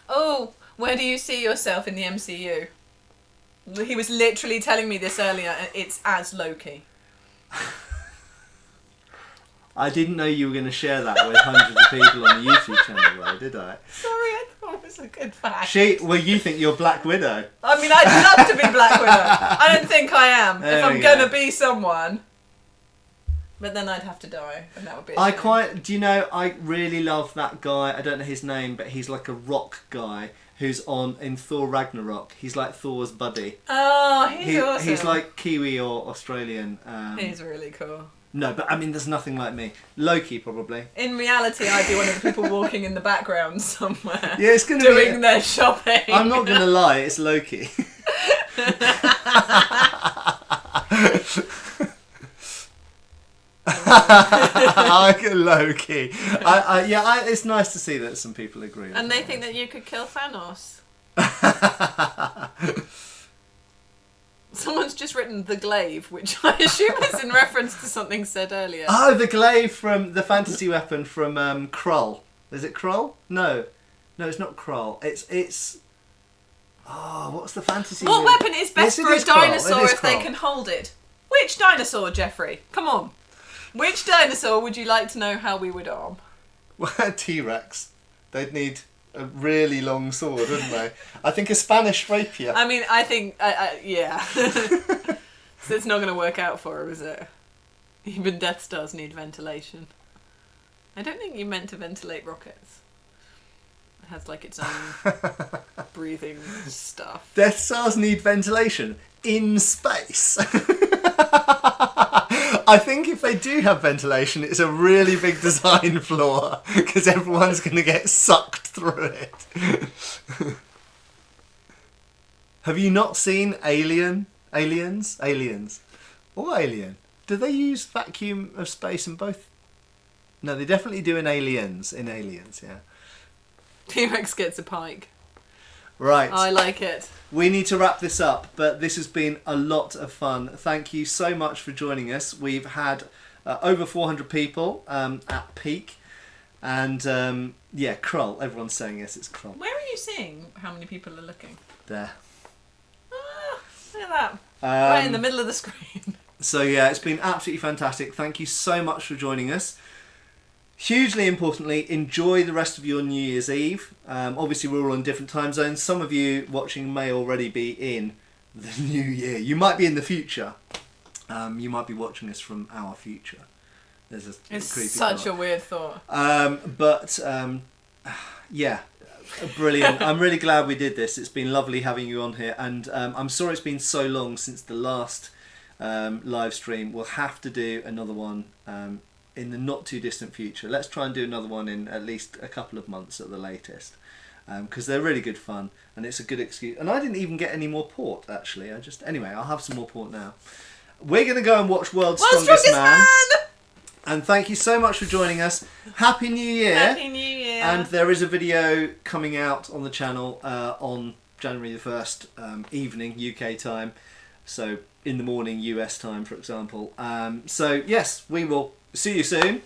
Oh, where do you see yourself in the MCU? He was literally telling me this earlier. It's as Loki. I didn't know you were going to share that with hundreds of people on the YouTube channel, though, did I? Sorry, I thought it was a good fact. Well, you think you're Black Widow. I mean, I'd love to be Black Widow. I don't think I am. There if I'm we going go. to be someone. But then I'd have to die, and that would be a shame. Do you know, I really love that guy, I don't know his name, but he's like a rock guy who's in Thor Ragnarok. He's like Thor's buddy. Oh, he's awesome. He's like Kiwi or Australian. He's really cool. No, but I mean, there's nothing like me. Loki, probably. In reality, I'd be one of the people walking in the background somewhere. Yeah, it's gonna doing their shopping. I'm not gonna lie, it's Loki. I get Loki. It's nice to see that some people agree with and they think that you could kill Thanos. Someone's just written The Glaive, which I assume is in reference to something said earlier. Oh, the glaive from the fantasy weapon from Krull. Is it Krull? No, it's not Krull. It's. Oh, what's the fantasy? What weapon is best for a dinosaur if they Krull. can hold it? Which dinosaur, Jeffrey? Come on. Which dinosaur would you like to know how we would arm? T-Rex. They'd need a really long sword, wouldn't they? I think a Spanish rapier. I mean, I think, yeah. So it's not going to work out for him, is it? Even Death Stars need ventilation. I don't think you meant to ventilate rockets. It has like its own breathing stuff. Death Stars need ventilation in space. I think if they do have ventilation, it's a really big design flaw because everyone's going to get sucked through it. Have you not seen Aliens? Or Alien? Do they use vacuum of space in both? No, they definitely do in Aliens. In Aliens, yeah. T-Rex gets a pike. Right. I like it. We need to wrap this up, but this has been a lot of fun. Thank you so much for joining us. We've had over 400 people at peak. And Krull. Everyone's saying yes, it's Krull. Where are you seeing how many people are looking? There. Ah, look at that. Right in the middle of the screen. So yeah, it's been absolutely fantastic. Thank you so much for joining us. Hugely importantly, enjoy the rest of your New Year's Eve. Obviously, we're all in different time zones. Some of you watching may already be in the new year. You might be in the future. You might be watching us from our future. There's a It's creepy such thought. a weird thought. Yeah, brilliant. I'm really glad we did this. It's been lovely having you on here, and I'm sorry it's been so long since the last live stream. We'll have to do another one in the not too distant future. Let's try and do another one in at least a couple of months at the latest, because they're really good fun and it's a good excuse. And I didn't even get any more port actually. Anyway, I'll have some more port now. We're going to go and watch World's Strongest Man. And thank you so much for joining us. Happy New Year. Happy New Year. And there is a video coming out on the channel on January the 1st evening UK time. So in the morning US time, for example. So yes, we will see you soon.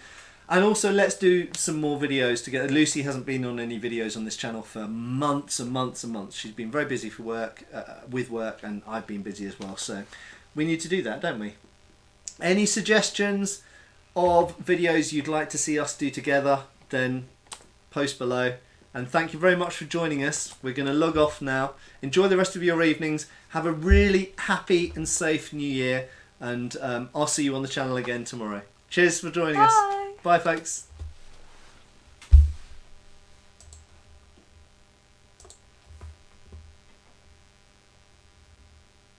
And also let's do some more videos together. Lucy hasn't been on any videos on this channel for months and months and months. She's been very busy for work, with work, and I've been busy as well. So we need to do that, don't we? Any suggestions of videos you'd like to see us do together, then post below. And thank you very much for joining us. We're going to log off now. Enjoy the rest of your evenings. Have a really happy and safe New Year. And I'll see you on the channel again tomorrow. Cheers for joining us. Bye, folks.